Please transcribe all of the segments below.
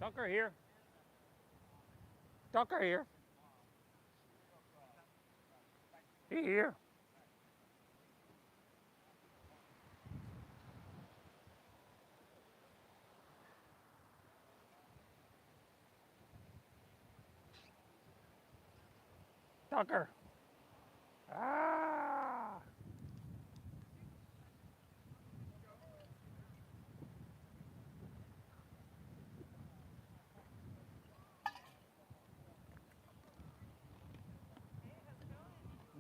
Tucker here. Tucker here. He here. Tucker. Ah.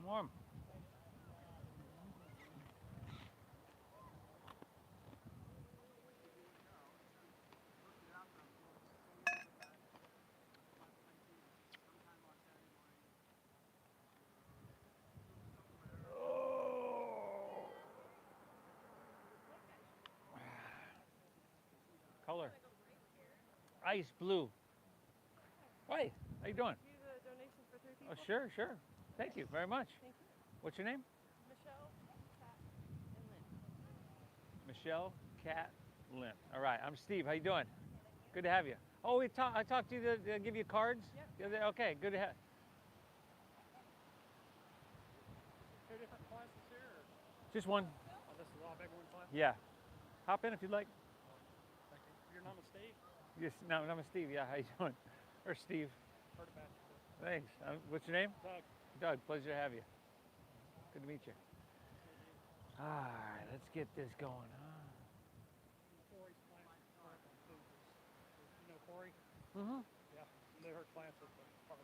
Warm. Color. Ice blue. Hi, how you doing? Use a donation for 3 people. Oh, sure, sure. Thank you very much. Thank you. What's your name? Michelle, Kat, and Lynn. Michelle, Kat, Lynn. All right, I'm Steve. How you doing? Good to have you. Oh, I talked to you to give you cards? Yep. Okay, good to have. 2 different classes here? Or? Just one. Oh, this is a lot bigger one class? Yeah. Hop in if you'd like. Thank you. Your name is Steve? Yes, no, I'm Steve. Yeah, how you doing? Or Steve. Heard about you. Thanks. What's your name? Doug. Doug, pleasure to have you. Good to meet you. All right, let's get this going, huh? Corey's class is currently too. You know Corey? Mm-hmm. Yeah. They're her class with the park.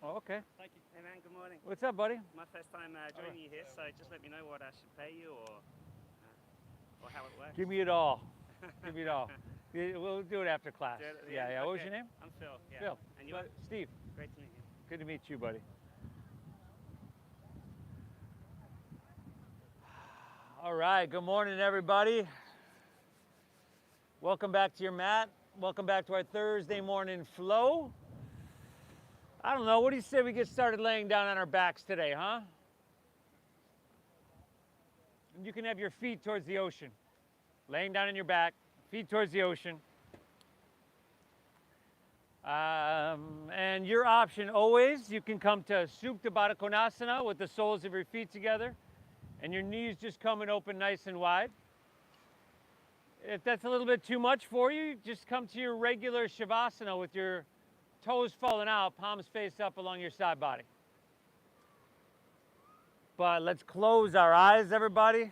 Oh, okay. Thank you. Hey man, good morning. What's up, buddy? My first time joining you here, so just let me know what I should pay you or how it works. Give me it all. Give me it all. We'll do it after class. Yeah. What was your name? I'm Phil. Yeah. Phil. And you? Steve. Great to meet you. Good to meet you, buddy. All right, good morning, everybody. Welcome back to your mat. Welcome back to our Thursday morning flow. I don't know, what do you say we get started laying down on our backs today, huh? And you can have your feet towards the ocean. Laying down on your back, feet towards the ocean. And your option always, you can come to Supta Baddha Konasana with the soles of your feet together and your knees just coming open nice and wide. If that's a little bit too much for you, just come to your regular shavasana with your toes falling out, palms face up along your side body. But let's close our eyes, everybody.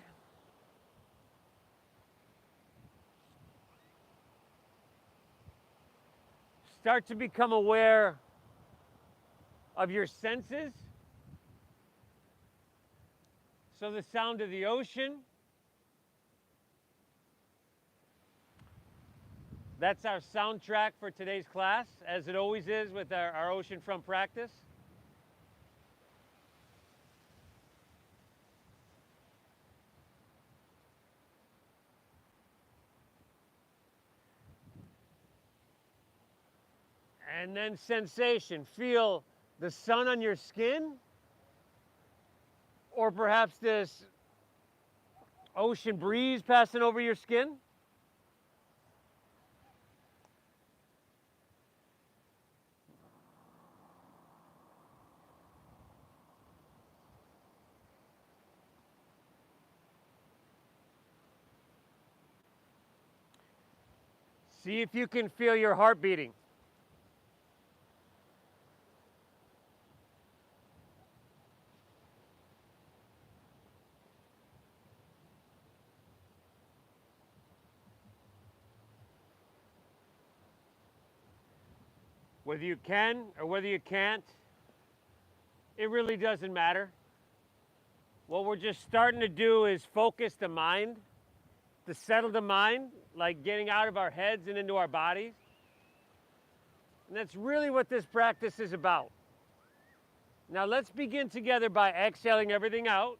Start to become aware of your senses. So the sound of the ocean. That's our soundtrack for today's class, as it always is with our Oceanfront practice. And then sensation. Feel the sun on your skin, or perhaps this ocean breeze passing over your skin. See if you can feel your heart beating. Whether you can or whether you can't, it really doesn't matter. What we're just starting to do is focus the mind, to settle the mind, like getting out of our heads and into our bodies. And that's really what this practice is about. Now let's begin together by exhaling everything out.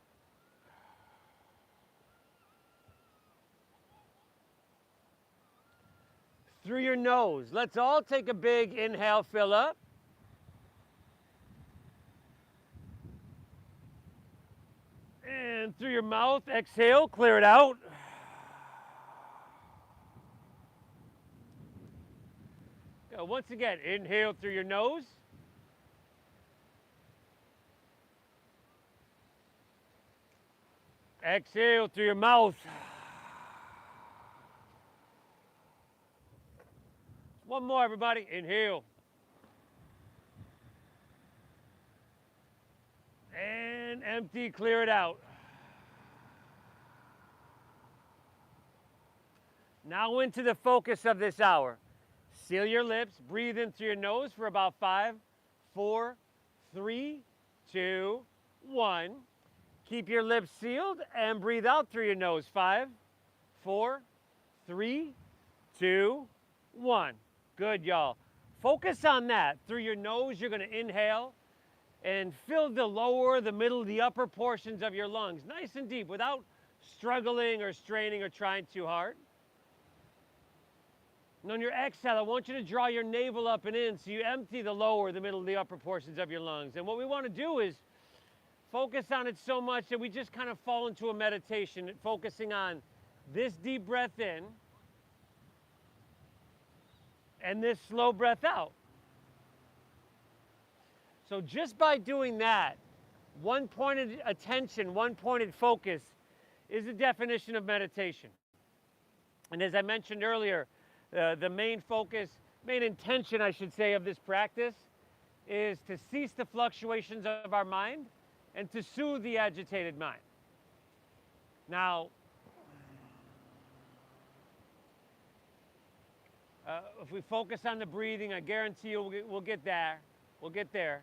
Through your nose. Let's all take a big inhale, fill up. And through your mouth, exhale, clear it out. Go. Once again, inhale through your nose. Exhale through your mouth. One more, everybody. Inhale. And empty, clear it out. Now into the focus of this hour. Seal your lips, breathe in through your nose for about 5, 4, 3, 2, 1. Keep your lips sealed and breathe out through your nose. 5, 4, 3, 2, 1. Good, y'all. Focus on that. Through your nose, you're going to inhale and fill the lower, the middle, the upper portions of your lungs, nice and deep, without struggling or straining or trying too hard. And on your exhale, I want you to draw your navel up and in so you empty the lower, the middle, the upper portions of your lungs. And what we want to do is focus on it so much that we just kind of fall into a meditation, focusing on this deep breath in and this slow breath out. So just by doing that, one-pointed attention, one-pointed focus is the definition of meditation. And as I mentioned earlier, the main focus, main intention, I should say, of this practice is to cease the fluctuations of our mind and to soothe the agitated mind. Now, if we focus on the breathing, I guarantee you we'll get there. We'll get there.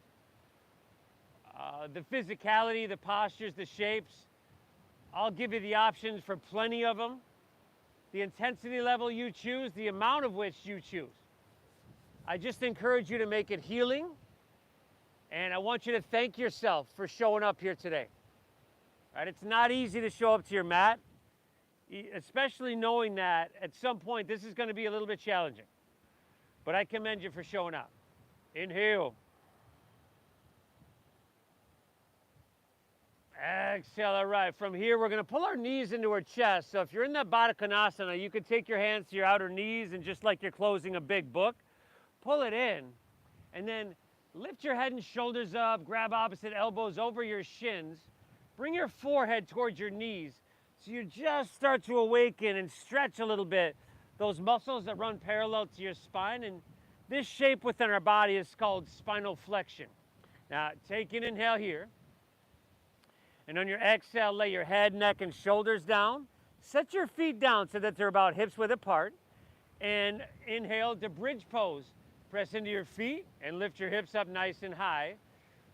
The physicality, the postures, the shapes, I'll give you the options for plenty of them. The intensity level you choose, the amount of which you choose. I just encourage you to make it healing, and I want you to thank yourself for showing up here today. Right? It's not easy to show up to your mat, especially knowing that at some point this is going to be a little bit challenging. But I commend you for showing up. Inhale. Exhale. All right. From here, we're going to pull our knees into our chest. So if you're in that Baddha Konasana, you can take your hands to your outer knees and just like you're closing a big book, pull it in. And then lift your head and shoulders up, grab opposite elbows over your shins. Bring your forehead towards your knees so you just start to awaken and stretch a little bit those muscles that run parallel to your spine. And this shape within our body is called spinal flexion. Now, take an inhale here. And on your exhale, lay your head, neck, and shoulders down. Set your feet down so that they're about hips width apart. And inhale to bridge pose. Press into your feet and lift your hips up nice and high.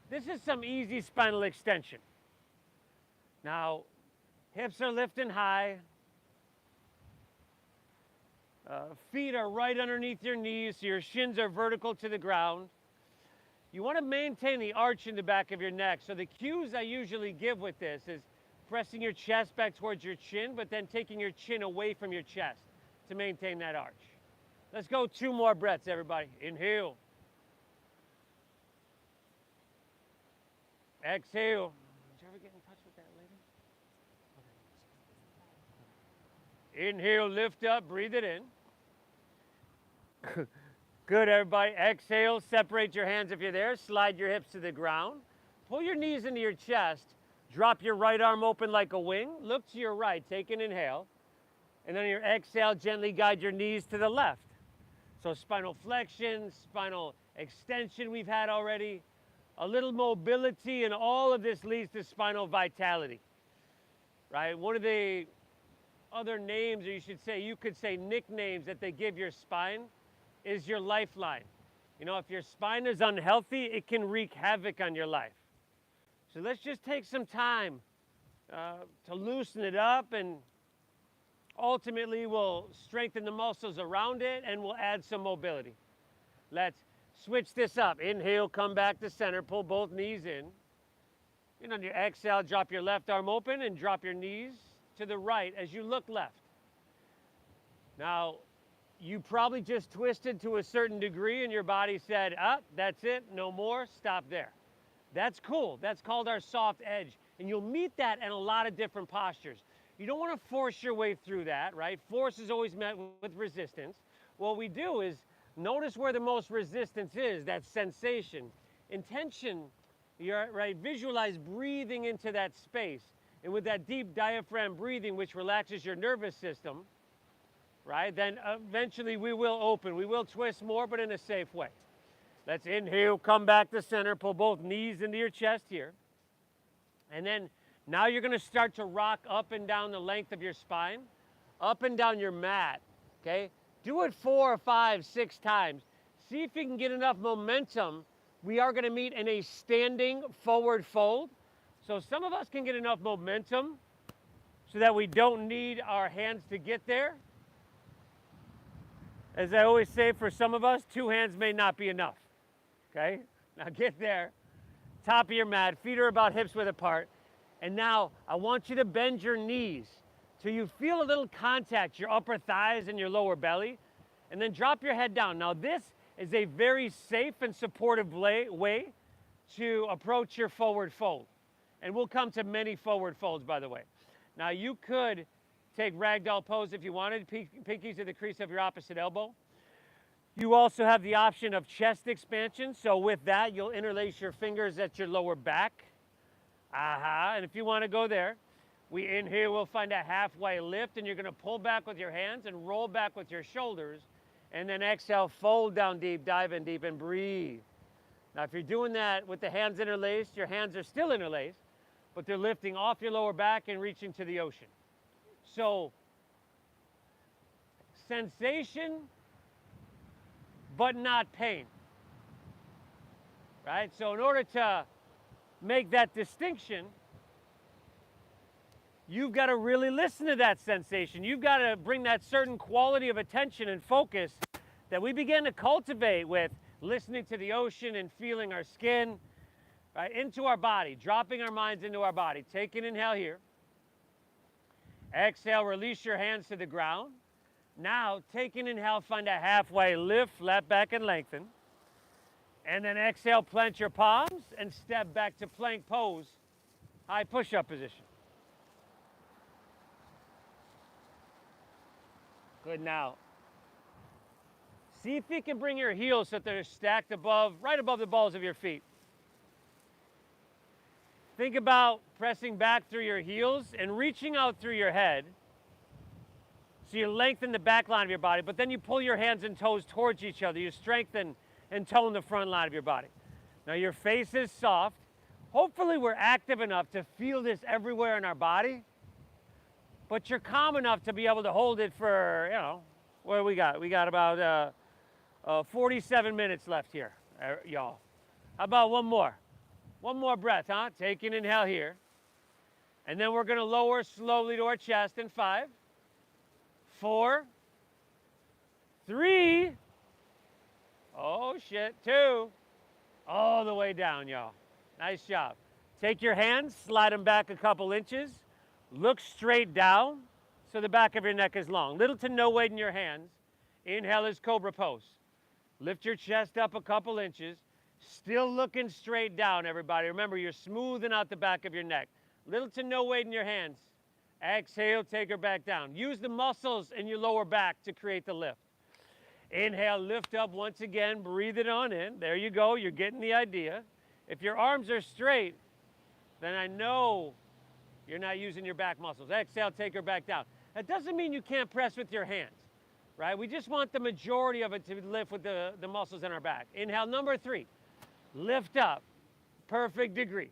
This is some easy spinal extension. Now, hips are lifting high. Feet are right underneath your knees, so your shins are vertical to the ground. You want to maintain the arch in the back of your neck. So the cues I usually give with this is pressing your chest back towards your chin, but then taking your chin away from your chest to maintain that arch. Let's go 2 more breaths, everybody. Inhale. Exhale. Did you ever get in touch with that lady? Okay. Inhale, lift up, breathe it in. Good, everybody. Exhale, separate your hands if you're there. Slide your hips to the ground. Pull your knees into your chest. Drop your right arm open like a wing. Look to your right. Take an inhale. And then on your exhale, gently guide your knees to the left. So spinal flexion, spinal extension we've had already. A little mobility, and all of this leads to spinal vitality. Right? One of the other names, or you could say nicknames that they give your spine is your lifeline. You know, if your spine is unhealthy, it can wreak havoc on your life. So let's just take some time to loosen it up, and ultimately we'll strengthen the muscles around it and we'll add some mobility. Let's switch this up. Inhale, come back to center, pull both knees in. And on your exhale, drop your left arm open and drop your knees to the right as you look left. Now, you probably just twisted to a certain degree and your body said, that's it, no more, stop there. That's cool. That's called our soft edge. And you'll meet that in a lot of different postures. You don't want to force your way through that, right? Force is always met with resistance. What we do is Notice where the most resistance is, that sensation. Intention, you're right, visualize breathing into that space. And with that deep diaphragm breathing, which relaxes your nervous system, right, then eventually we will open. We will twist more, but in a safe way. Let's inhale, come back to center, pull both knees into your chest here. And then now you're going to start to rock up and down the length of your spine, up and down your mat, okay? Do it 4 or 5, 6 times. See if you can get enough momentum. We are going to meet in a standing forward fold. So some of us can get enough momentum so that we don't need our hands to get there. As I always say, for some of us, 2 hands may not be enough. Okay? Now get there. Top of your mat, feet are about hips width apart. And now I want you to bend your knees till you feel a little contact, your upper thighs and your lower belly. And then drop your head down. Now this is a very safe and supportive way to approach your forward fold. And we'll come to many forward folds, by the way. Now you could take ragdoll pose if you wanted, pinkies to the crease of your opposite elbow. You also have the option of chest expansion. So with that, you'll interlace your fingers at your lower back. And if you want to go there, we inhale, we'll find a halfway lift, and you're going to pull back with your hands and roll back with your shoulders. And then exhale, fold down deep, dive in deep, and breathe. Now, if you're doing that with the hands interlaced, your hands are still interlaced, but they're lifting off your lower back and reaching to the ocean. So, sensation, but not pain. Right? So in order to make that distinction, you've got to really listen to that sensation. You've got to bring that certain quality of attention and focus that we begin to cultivate with listening to the ocean and feeling our skin, right, into our body, dropping our minds into our body. Take an inhale here. Exhale, release your hands to the ground. Now, take an inhale, find a halfway lift, flat back and lengthen. And then exhale, plant your palms and step back to plank pose, high push-up position. Good. Now, see if you can bring your heels so that they're stacked above, right above the balls of your feet. Think about pressing back through your heels and reaching out through your head. So you lengthen the back line of your body, but then you pull your hands and toes towards each other. You strengthen and tone the front line of your body. Now your face is soft. Hopefully we're active enough to feel this everywhere in our body, but you're calm enough to be able to hold it for, what do we got? We got about 47 minutes left here, y'all. How about one more? One more breath, huh? Take an inhale here. And then we're going to lower slowly to our chest in 5, 4, 3, oh shit, 2, all the way down, y'all. Nice job. Take your hands, slide them back a couple inches, look straight down so the back of your neck is long. Little to no weight in your hands. Inhale is Cobra pose. Lift your chest up a couple inches, still looking straight down, everybody. Remember, you're smoothing out the back of your neck. Little to no weight in your hands. Exhale, take her back down. Use the muscles in your lower back to create the lift. Inhale, lift up once again, breathe it on in. There you go, you're getting the idea. If your arms are straight, then I know you're not using your back muscles. Exhale, take her back down. That doesn't mean you can't press with your hands, right? We just want the majority of it to lift with the muscles in our back. Inhale, number 3, lift up, perfect degree.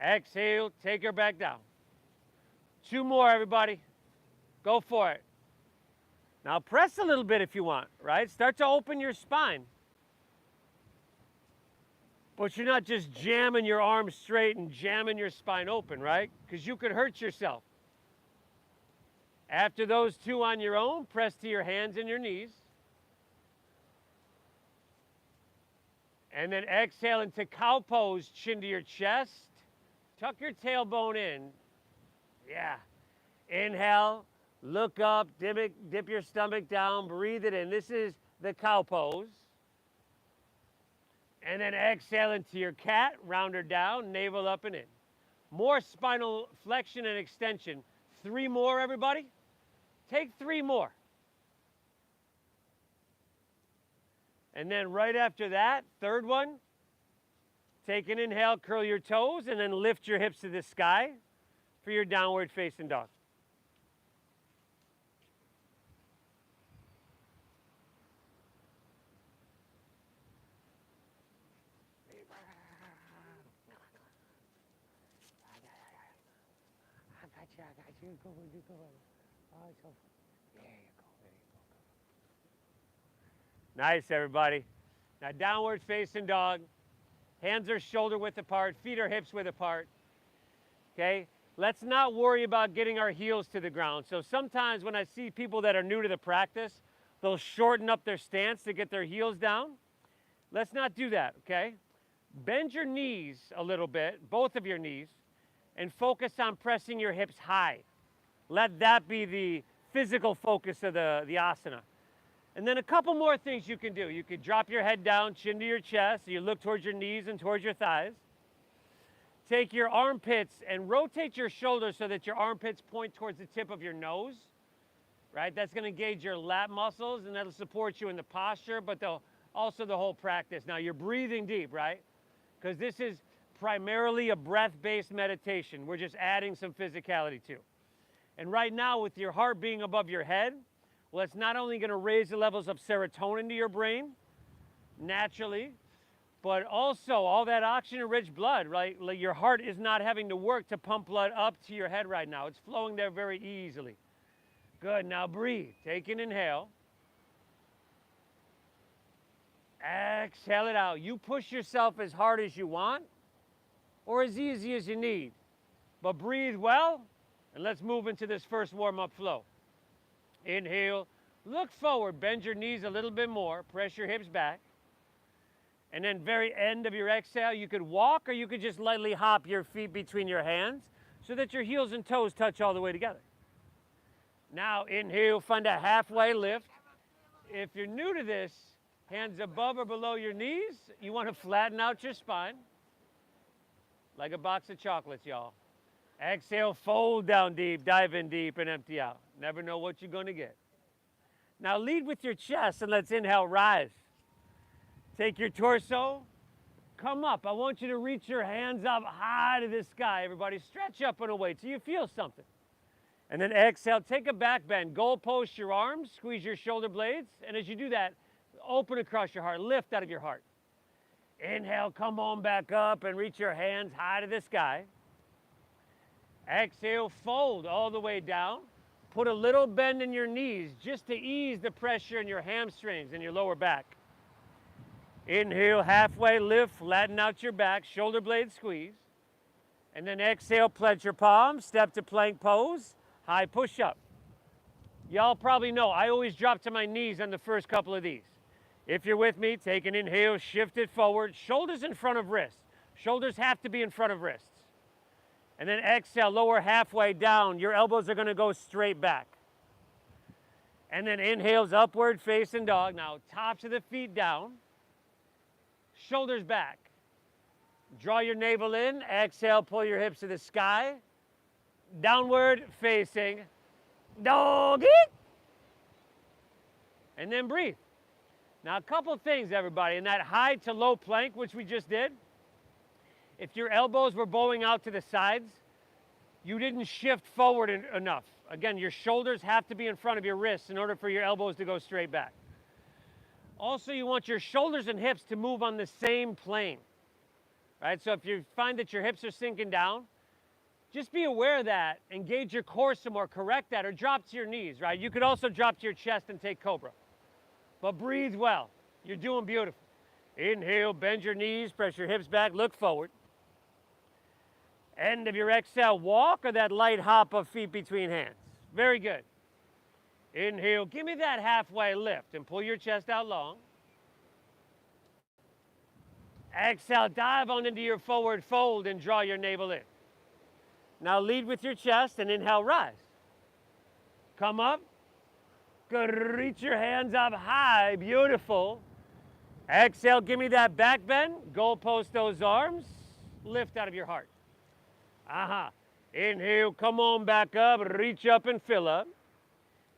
Exhale, take her back down. 2 more, everybody. Go for it. Now press a little bit if you want, right? Start to open your spine. But you're not just jamming your arms straight and jamming your spine open, right? Because you could hurt yourself. After those 2 on your own, press to your hands and your knees. And then exhale into cow pose, chin to your chest. Tuck your tailbone in. Yeah. Inhale, look up, dip your stomach down, breathe it in. This is the cow pose. And then exhale into your cat, round her down, navel up and in. More spinal flexion and extension. 3 more, everybody. Take 3 more. And then right after that, third one, take an inhale, curl your toes, and then lift your hips to the sky for your downward facing dog. I got you. Go. Oh, so there you go. Nice, everybody. Now, downward facing dog. Hands are shoulder width apart. Feet are hips width apart. Okay? Let's not worry about getting our heels to the ground. So sometimes when I see people that are new to the practice, they'll shorten up their stance to get their heels down. Let's not do that, okay? Bend your knees a little bit, both of your knees, and focus on pressing your hips high. Let that be the physical focus of the asana. And then a couple more things you can do. You could drop your head down, chin to your chest, so you look towards your knees and towards your thighs. Take your armpits and rotate your shoulders so that your armpits point towards the tip of your nose, right? That's going to engage your lat muscles, and that'll support you in the posture, but also the whole practice. Now, you're breathing deep, right? Because this is primarily a breath-based meditation. We're just adding some physicality too. And right now, with your heart being above your head, well, it's not only going to raise the levels of serotonin to your brain, naturally, but also all that oxygen-rich blood, right? Like your heart is not having to work to pump blood up to your head right now. It's flowing there very easily. Good, now breathe. Take an inhale. Exhale it out. You push yourself as hard as you want or as easy as you need. But breathe well, and let's move into this first warm-up flow. Inhale, look forward, bend your knees a little bit more, press your hips back. And then very end of your exhale, you could walk or you could just lightly hop your feet between your hands so that your heels and toes touch all the way together. Now inhale, find a halfway lift. If you're new to this, hands above or below your knees, you want to flatten out your spine like a box of chocolates, y'all. Exhale, fold down deep, dive in deep, and empty out. Never know what you're going to get. Now lead with your chest, and let's inhale, rise. Take your torso, come up. I want you to reach your hands up high to the sky. Everybody stretch up and away till you feel something. And then exhale, take a back bend. Goal post your arms, squeeze your shoulder blades, and as you do that, open across your heart, lift out of your heart. Inhale, come on back up and reach your hands high to the sky. Exhale, fold all the way down. Put a little bend in your knees just to ease the pressure in your hamstrings and your lower back. Inhale, halfway lift, flatten out your back, shoulder blade squeeze. And then exhale, plant your palms, step to plank pose, high push up. Y'all probably know I always drop to my knees on the first couple of these. If you're with me, take an inhale, shift it forward, shoulders in front of wrists. Shoulders have to be in front of wrists. And then exhale, lower halfway down. Your elbows are going to go straight back. And then inhales, upward facing dog. Now, tops of the feet down. Shoulders back. Draw your navel in. Exhale, pull your hips to the sky. Downward facing doggy. And then breathe. Now, a couple things, everybody. In that high to low plank, which we just did, if your elbows were bowing out to the sides, you didn't shift forward enough. Again, your shoulders have to be in front of your wrists in order for your elbows to go straight back. Also, you want your shoulders and hips to move on the same plane, right? So if you find that your hips are sinking down, just be aware of that, engage your core some more, correct that, or drop to your knees, right? You could also drop to your chest and take Cobra. But breathe well. You're doing beautiful. Inhale, bend your knees, press your hips back, look forward. End of your exhale, walk or that light hop of feet between hands. Very good. Inhale, give me that halfway lift and pull your chest out long. Exhale, dive on into your forward fold and draw your navel in. Now lead with your chest and inhale, rise. Come up. Good, reach your hands up high, beautiful. Exhale, give me that back bend. Goal post those arms. Lift out of your heart. Inhale, come on back up, reach up and fill up.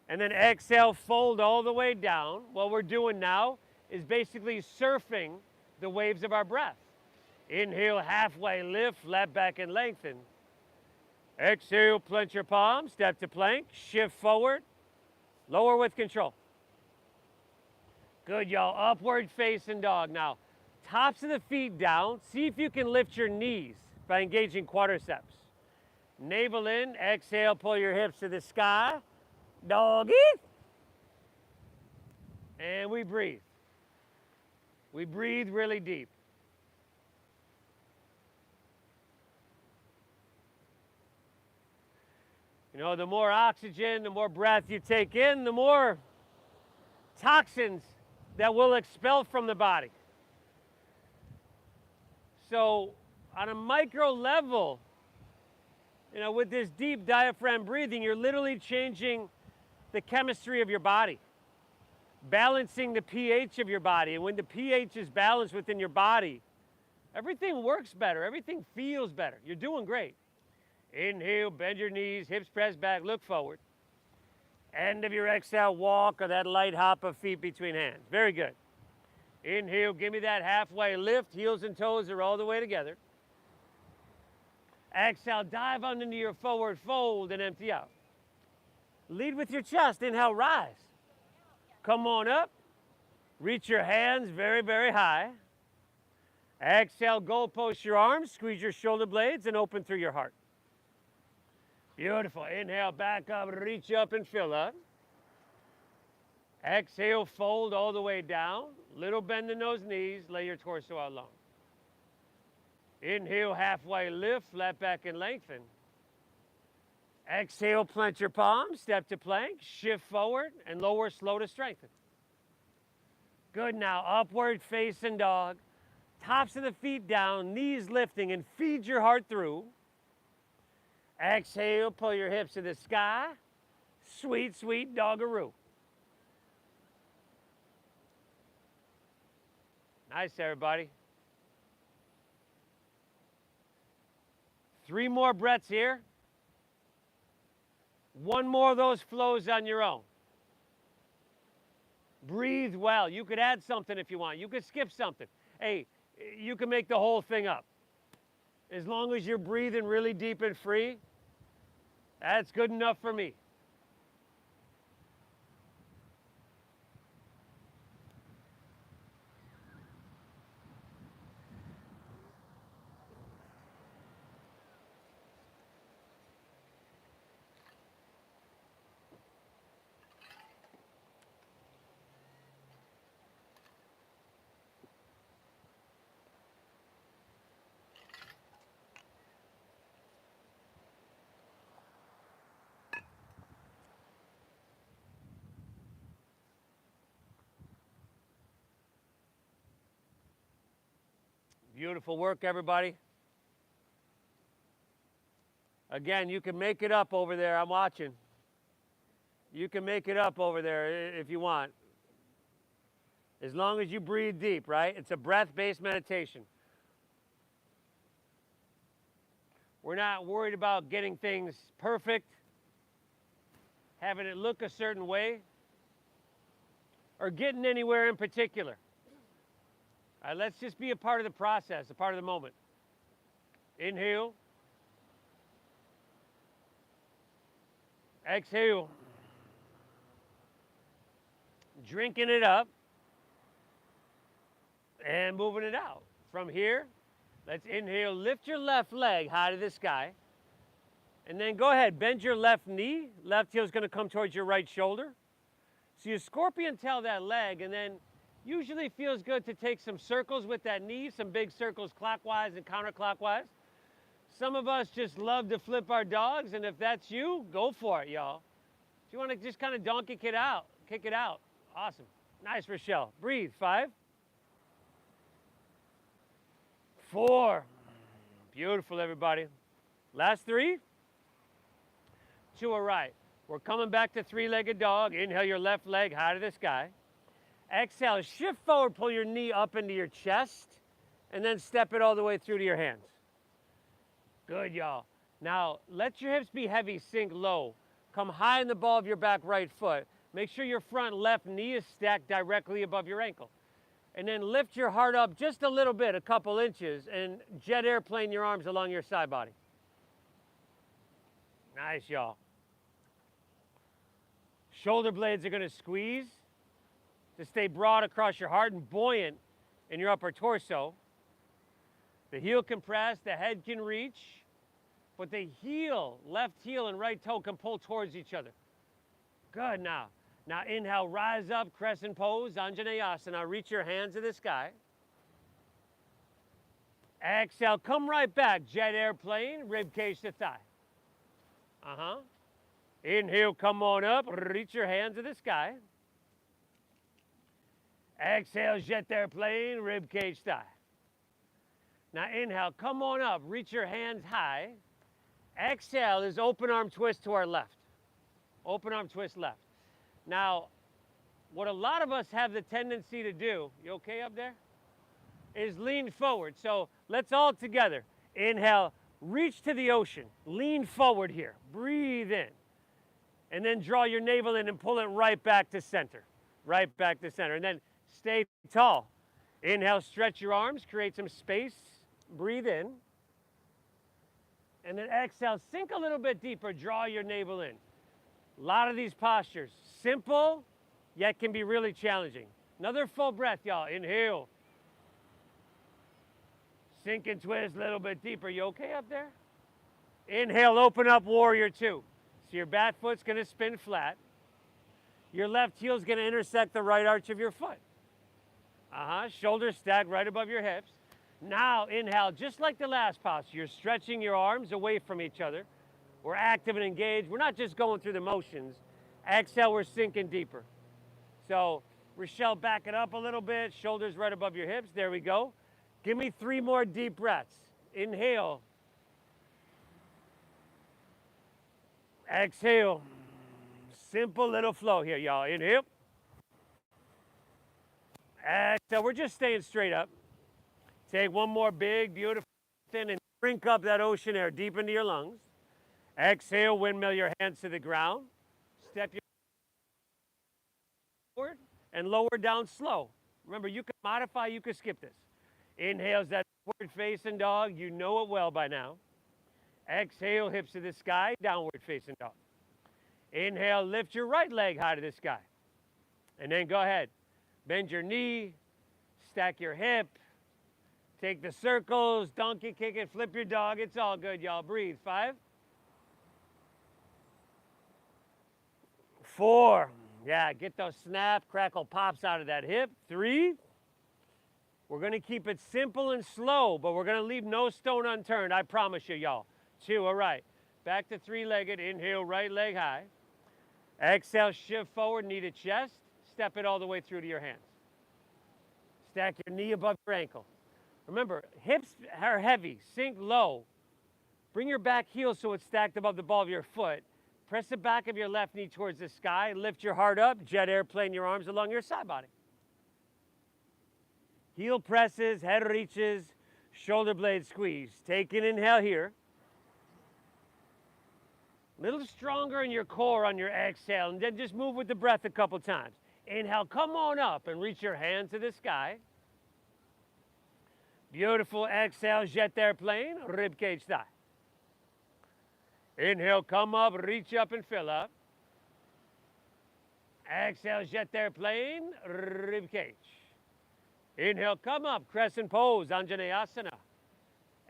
And then exhale, fold all the way down. What we're doing now is basically surfing the waves of our breath. Inhale, halfway lift, flat back and lengthen. Exhale, plant your palms, step to plank, shift forward, lower with control. Good, y'all. Upward facing dog. Now, tops of the feet down. See if you can lift your knees by engaging quadriceps. Navel in, exhale, pull your hips to the sky. Doggy. And we breathe. We breathe really deep. You know, the more oxygen, the more breath you take in, the more toxins that will expel from the body. So on a micro level, you know, with this deep diaphragm breathing, you're literally changing the chemistry of your body, balancing the pH of your body. And when the pH is balanced within your body, everything works better, everything feels better. You're doing great. Inhale, bend your knees, hips press back, look forward. End of your exhale, walk or that light hop of feet between hands. Very good. Inhale, give me that halfway lift. Heels and toes are all the way together. Exhale, dive into your forward fold and empty out. Lead with your chest. Inhale, rise. Come on up. Reach your hands very, very high. Exhale, goal post your arms, squeeze your shoulder blades and open through your heart. Beautiful. Inhale, back up, reach up and fill up. Exhale, fold all the way down. Little bend in those knees, lay your torso out long. Inhale, halfway lift, flat back and lengthen. Exhale, plant your palms, step to plank, shift forward and lower slow to strengthen. Good, now upward facing dog. Tops of the feet down, knees lifting and feed your heart through. Exhale, pull your hips to the sky. Sweet, sweet doggaroo. Nice, everybody. 3 more breaths here. 1 more of those flows on your own. Breathe well. You could add something if you want. You could skip something. Hey, you can make the whole thing up. As long as you're breathing really deep and free, that's good enough for me. Beautiful work, everybody. Again, you can make it up over there. I'm watching. You can make it up over there if you want. As long as you breathe deep, right? It's a breath-based meditation. We're not worried about getting things perfect, having it look a certain way, or getting anywhere in particular. All right, let's just be a part of the process, a part of the moment. Inhale. Exhale. Drinking it up and moving it out. From here, let's inhale, lift your left leg high to the sky. And then go ahead, bend your left knee. Left heel is going to come towards your right shoulder. So you scorpion tail that leg, and then usually feels good to take some circles with that knee, some big circles clockwise and counterclockwise. Some of us just love to flip our dogs, and if that's you, go for it, y'all. If you want to just kind of donkey kick it out. Awesome. Nice, Rochelle. Breathe. 5. 4. Beautiful, everybody. Last 3. To a right. We're coming back to 3-legged dog. Inhale your left leg high to the sky. Exhale, shift forward, pull your knee up into your chest, and then step it all the way through to your hands. Good, y'all. Now, let your hips be heavy, sink low. Come high in the ball of your back right foot. Make sure your front left knee is stacked directly above your ankle. And then lift your heart up just a little bit, a couple inches, and jet airplane your arms along your side body. Nice, y'all. Shoulder blades are going to squeeze to stay broad across your heart and buoyant in your upper torso. The heel can press, the head can reach, but the heel, left heel and right toe can pull towards each other. Good now. Now inhale, rise up, crescent pose, Anjaneyasana. Reach your hands to the sky. Exhale, come right back, jet airplane, rib cage to thigh. Inhale, come on up, reach your hands to the sky. Exhale, jet airplane, rib cage thigh. Now inhale, come on up, reach your hands high. Exhale is open arm twist to our left. Open arm twist left. Now, what a lot of us have the tendency to do, you okay up there? Is lean forward. So let's all together. Inhale, reach to the ocean. Lean forward here. Breathe in. And then draw your navel in and pull it right back to center. Right back to center. And then stay tall. Inhale, stretch your arms, create some space. Breathe in. And then exhale, sink a little bit deeper. Draw your navel in. A lot of these postures, simple, yet can be really challenging. Another full breath, y'all. Inhale. Sink and twist a little bit deeper. You okay up there? Inhale, open up, warrior two. So your back foot's going to spin flat. Your left heel's going to intersect the right arch of your foot. Shoulders stacked right above your hips. Now inhale, just like the last posture. You're stretching your arms away from each other. We're active and engaged. We're not just going through the motions. Exhale, we're sinking deeper. So, Rochelle, back it up a little bit. Shoulders right above your hips. There we go. Give me 3 more deep breaths. Inhale. Exhale. Simple little flow here, y'all. Inhale. Exhale. We're just staying straight up. Take one more big, beautiful breath in and drink up that ocean air deep into your lungs. Exhale, windmill your hands to the ground. Step your forward and lower down slow. Remember, you can modify, you can skip this. Inhales that upward facing dog. You know it well by now. Exhale, hips to the sky, downward facing dog. Inhale, lift your right leg high to the sky. And then go ahead. Bend your knee, stack your hip, take the circles, donkey kick it, flip your dog. It's all good, y'all. Breathe. 5. 4, yeah, get those snap, crackle, pops out of that hip. 3, we're going to keep it simple and slow, but we're going to leave no stone unturned, I promise you, y'all. 2, all right, back to 3-legged, inhale, right leg high. Exhale, shift forward, knee to chest, step it all the way through to your hands. Stack your knee above your ankle. Remember, hips are heavy, sink low. Bring your back heel so it's stacked above the ball of your foot. Press the back of your left knee towards the sky. Lift your heart up. Jet airplane your arms along your side body. Heel presses, head reaches, shoulder blade squeeze. Take an inhale here. A little stronger in your core on your exhale. And then just move with the breath a couple times. Inhale, come on up and reach your hand to the sky. Beautiful. Exhale, jet airplane, rib cage thigh. Inhale, come up, reach up and fill up. Exhale, jet airplane, rib cage. Inhale, come up, crescent pose, Anjaneyasana.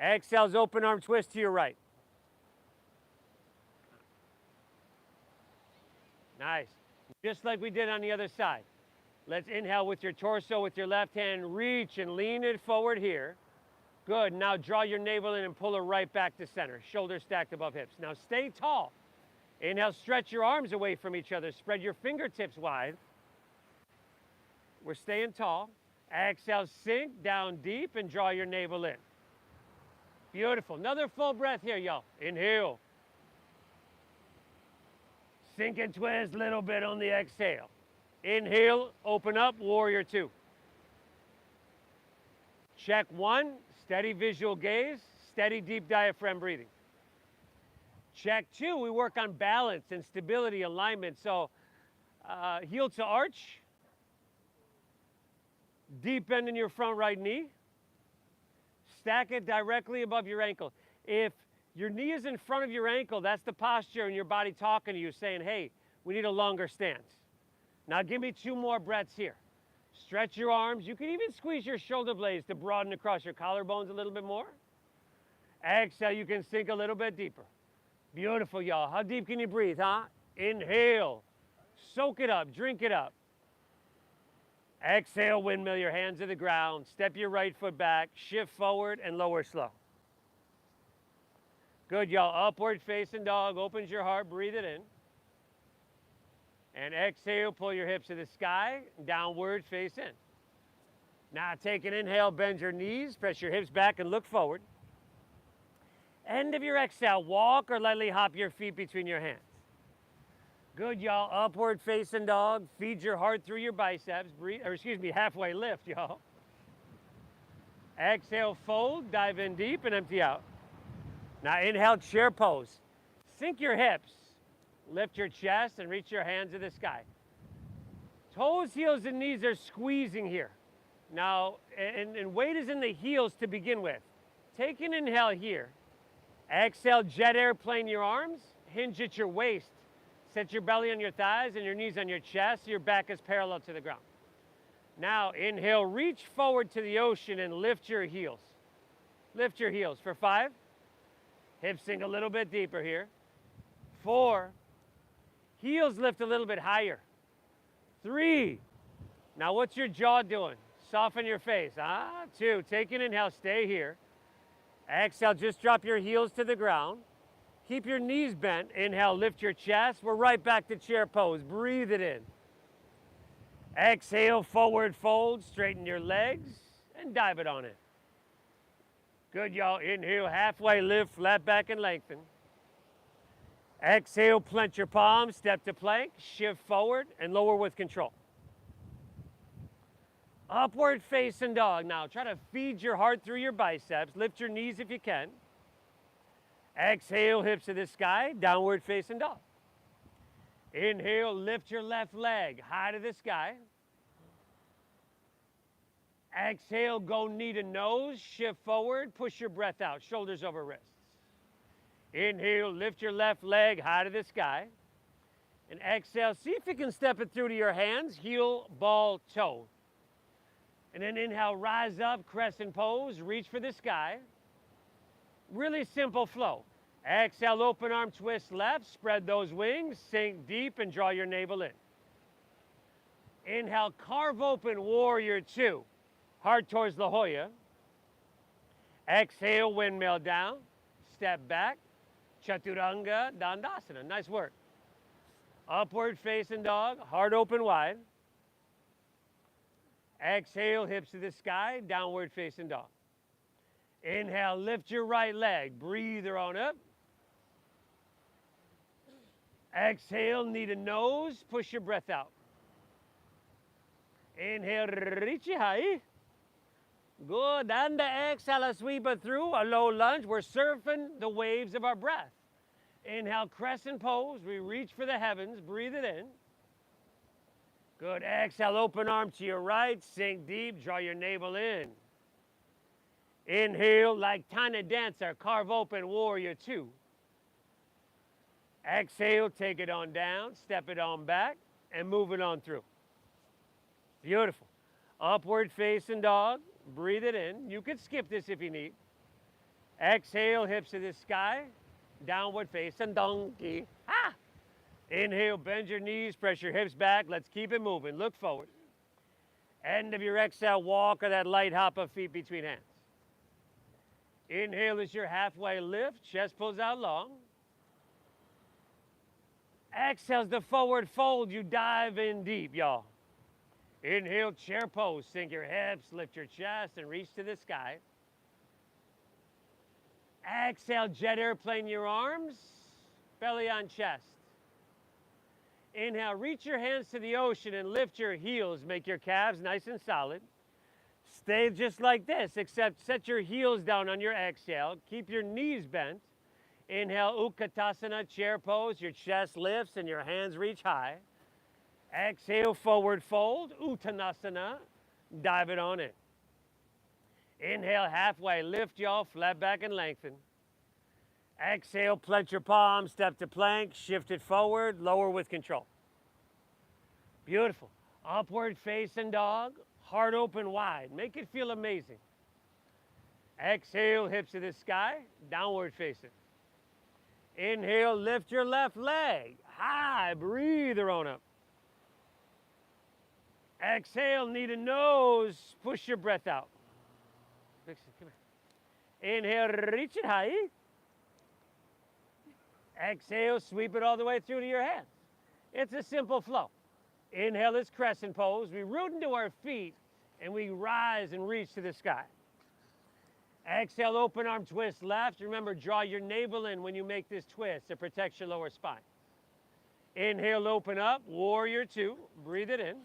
Exhale's open arm twist to your right. Nice. Just like we did on the other side. Let's inhale with your torso, with your left hand, reach and lean it forward here. Good. Now draw your navel in and pull it right back to center. Shoulders stacked above hips. Now stay tall. Inhale, stretch your arms away from each other. Spread your fingertips wide. We're staying tall. Exhale, sink down deep and draw your navel in. Beautiful. Another full breath here, y'all. Inhale. Sink and twist a little bit on the exhale. Inhale, open up, warrior two. Check 1, steady visual gaze, steady deep diaphragm breathing. Check 2, we work on balance and stability, alignment. So heel to arch, Deep bend in your front right knee. Stack it directly above your ankle. If your knee is in front of your ankle, that's the posture and your body talking to you saying, hey, we need a longer stance. Now give me 2 more breaths here. Stretch your arms. You can even squeeze your shoulder blades to broaden across your collarbones a little bit more. Exhale, you can sink a little bit deeper. Beautiful, y'all. How deep can you breathe, huh? Inhale. Soak it up. Drink it up. Exhale, windmill your hands to the ground. Step your right foot back. Shift forward and lower slow. Good, y'all. Upward facing dog. Opens your heart. Breathe it in. And exhale, pull your hips to the sky. Downward face in. Now take an inhale, bend your knees. Press your hips back and look forward. End of your exhale, walk or lightly hop your feet between your hands. Good, y'all. Upward facing dog. Feed your heart through your biceps. Breathe, or excuse me, halfway lift, y'all. Exhale, fold, dive in deep and empty out. Now inhale, chair pose. Sink your hips. Lift your chest and reach your hands to the sky. Toes, heels, and knees are squeezing here. Now, and weight is in the heels to begin with. Take an inhale here. Exhale, jet airplane your arms. Hinge at your waist. Set your belly on your thighs and your knees on your chest. Your back is parallel to the ground. Now, inhale, reach forward to the ocean and lift your heels. Lift your heels for 5. Hips sink a little bit deeper here. 4. Heels lift a little bit higher. 3. Now, what's your jaw doing? Soften your face. 2. Take an inhale, stay here. Exhale, just drop your heels to the ground. Keep your knees bent. Inhale, lift your chest. We're right back to chair pose. Breathe it in. Exhale, forward fold. Straighten your legs and dive it on in. Good, y'all. Inhale, halfway lift, flat back and lengthen. Exhale, plant your palms, step to plank, shift forward and lower with control. Upward facing dog. Now try to feed your heart through your biceps. Lift your knees if you can. Exhale, hips to the sky, downward facing dog. Inhale, lift your left leg high to the sky. Exhale, go knee to nose, shift forward, push your breath out, shoulders over wrists. Inhale, lift your left leg high to the sky. And exhale, see if you can step it through to your hands, heel, ball, toe. And then inhale, rise up, crescent pose, reach for the sky. Really simple flow. Exhale, open arm twist left, spread those wings, sink deep and draw your navel in. Inhale, carve open, warrior 2. Heart towards La Jolla. Exhale, windmill down, step back, chaturanga dandasana. Nice work. Upward facing dog, heart open wide. Exhale, hips to the sky, downward facing dog. Inhale, lift your right leg, breathe her on up. Exhale, knee to nose, push your breath out. Inhale, reach it high. Good, and the exhale, sweep it through, a low lunge. We're surfing the waves of our breath. Inhale, crescent pose, we reach for the heavens, breathe it in. Good, exhale, open arm to your right, sink deep, draw your navel in. Inhale, like tiny dancer, carve open, warrior 2. Exhale, take it on down, step it on back, and move it on through. Beautiful. Upward facing dog, breathe it in. You could skip this if you need. Exhale, hips to the sky, downward facing donkey. Ha! Inhale, bend your knees, press your hips back. Let's keep it moving. Look forward. End of your exhale, walk or that light hop of feet between hands. Inhale is your halfway lift. Chest pulls out long. Exhale's the forward fold. You dive in deep, y'all. Inhale, chair pose. Sink your hips, lift your chest, and reach to the sky. Exhale, jet airplane your arms, belly on chest. Inhale, reach your hands to the ocean and lift your heels. Make your calves nice and solid. Stay just like this, except set your heels down on your exhale. Keep your knees bent. Inhale, Utkatasana, chair pose. Your chest lifts and your hands reach high. Exhale, forward fold, Uttanasana. Dive it on in. Inhale, halfway, lift y'all, flat back and lengthen. Exhale, plant your palms, step to plank, shift it forward, lower with control. Beautiful. Upward facing dog, heart open wide. Make it feel amazing. Exhale, hips to the sky, downward facing. Inhale, lift your left leg, high, breathe her on up. Exhale, knee to nose, push your breath out. Vixen, come here. Inhale, reach it high. Exhale, sweep it all the way through to your hands. It's a simple flow. Inhale is crescent pose. We root into our feet and we rise and reach to the sky. Exhale, open arm twist left. Remember, draw your navel in when you make this twist to protect your lower spine. Inhale, open up, warrior two. Breathe it in.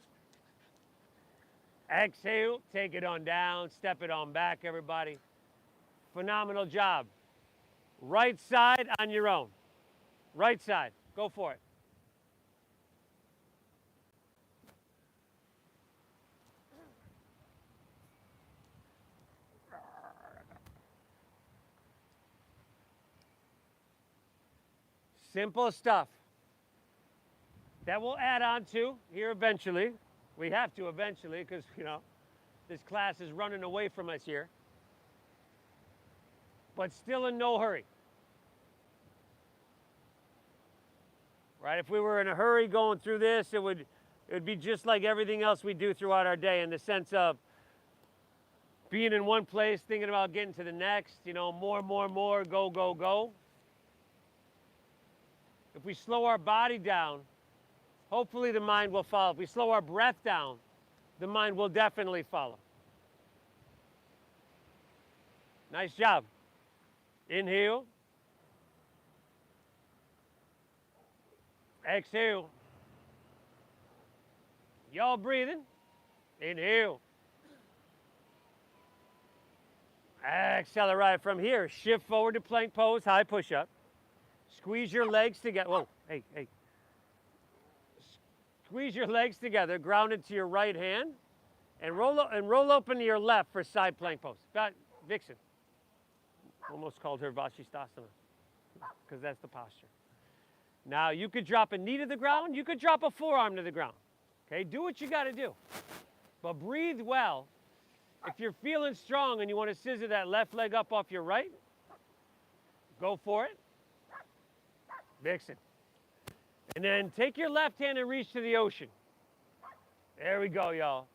Exhale, take it on down, step it on back, everybody. Phenomenal job. Right side on your own. Right side, go for it. Simple stuff. That we'll add on to here eventually. We have to eventually because, this class is running away from us here. But still in no hurry. Right? If we were in a hurry going through this, it would be just like everything else we do throughout our day in the sense of being in one place, thinking about getting to the next, more, go, go, go. If we slow our body down, hopefully the mind will follow. If we slow our breath down, the mind will definitely follow. Nice job. Inhale. Exhale. Y'all breathing? Inhale. Exhale, right from here. Shift forward to plank pose, high push-up. Squeeze your legs together. Whoa, hey. Squeeze your legs together, grounded to your right hand, and roll open to your left for side plank pose. Vixen. Almost called her Vashisthasana, because that's the posture. Now, you could drop a knee to the ground. You could drop a forearm to the ground. Okay, do what you got to do. But breathe well. If you're feeling strong and you want to scissor that left leg up off your right, go for it. Vixen. And then take your left hand and reach to the ocean. There we go, y'all.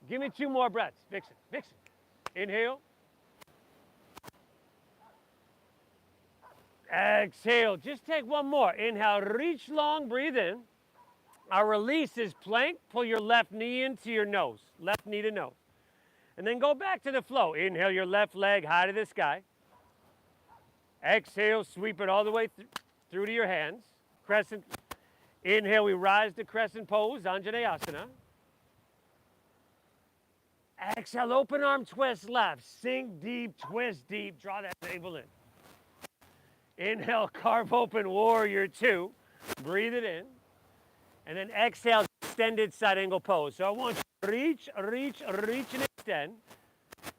Give me 2 more breaths. Vixen. Inhale. Exhale. Just take 1 more. Inhale, reach long, breathe in. Our release is plank. Pull your left knee into your nose. Left knee to nose. And then go back to the flow. Inhale your left leg high to the sky. Exhale, sweep it all the way through to your hands. Crescent. Inhale, we rise to crescent pose, Anjaneyasana. Exhale, open arm twist left. Sink deep, twist deep. Draw that navel in. Inhale, carve open, warrior two. Breathe it in. And then exhale, extended side angle pose. So I want you to reach, and extend.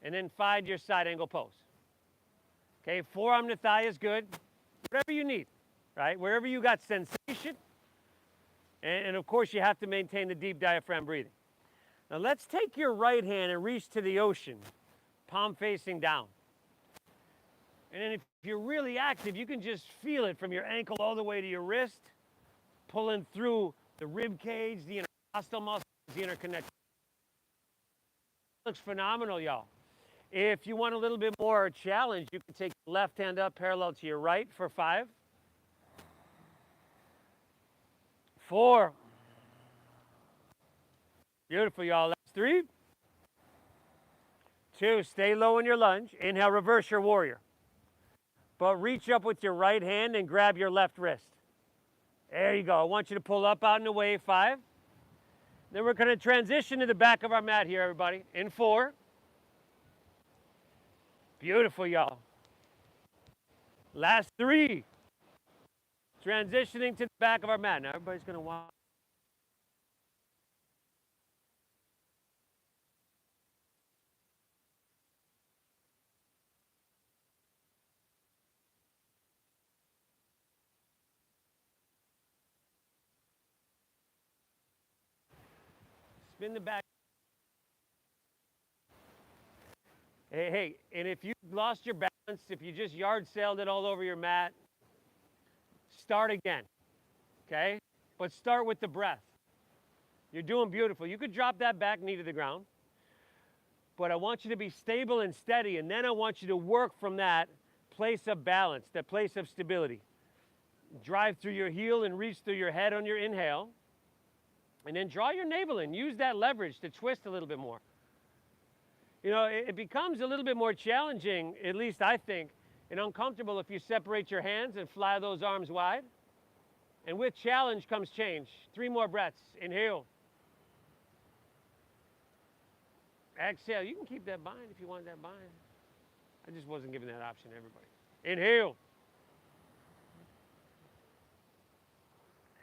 And then find your side angle pose. Okay, forearm to thigh is good. Whatever you need, right? Wherever you got sensation. And of course, you have to maintain the deep diaphragm breathing. Now let's take your right hand and reach to the ocean, palm facing down. And then if you're really active, you can just feel it from your ankle all the way to your wrist, pulling through the rib cage, the intercostal muscles, the interconnected. Looks phenomenal, y'all. If you want a little bit more challenge, you can take your left hand up parallel to your right for 5. 4. Beautiful, y'all. That's 3. 2, stay low in your lunge. Inhale, reverse your warrior. But reach up with your right hand and grab your left wrist. There you go. I want you to pull up out and away, 5. Then we're going to transition to the back of our mat here, everybody. In 4. Beautiful, y'all. Last 3. Transitioning to the back of our mat. Now everybody's going to watch. Spin the back. Hey, and if you lost your balance, if you just yard sailed it all over your mat, start again, okay? But start with the breath. You're doing beautiful. You could drop that back knee to the ground, but I want you to be stable and steady, and then I want you to work from that place of balance, that place of stability. Drive through your heel and reach through your head on your inhale, and then draw your navel in. Use that leverage to twist a little bit more. You know, it becomes a little bit more challenging, at least I think, and uncomfortable if you separate your hands and fly those arms wide. And with challenge comes change. 3 more breaths. Inhale. Exhale. You can keep that bind if you want that bind. I just wasn't giving that option to everybody. Inhale.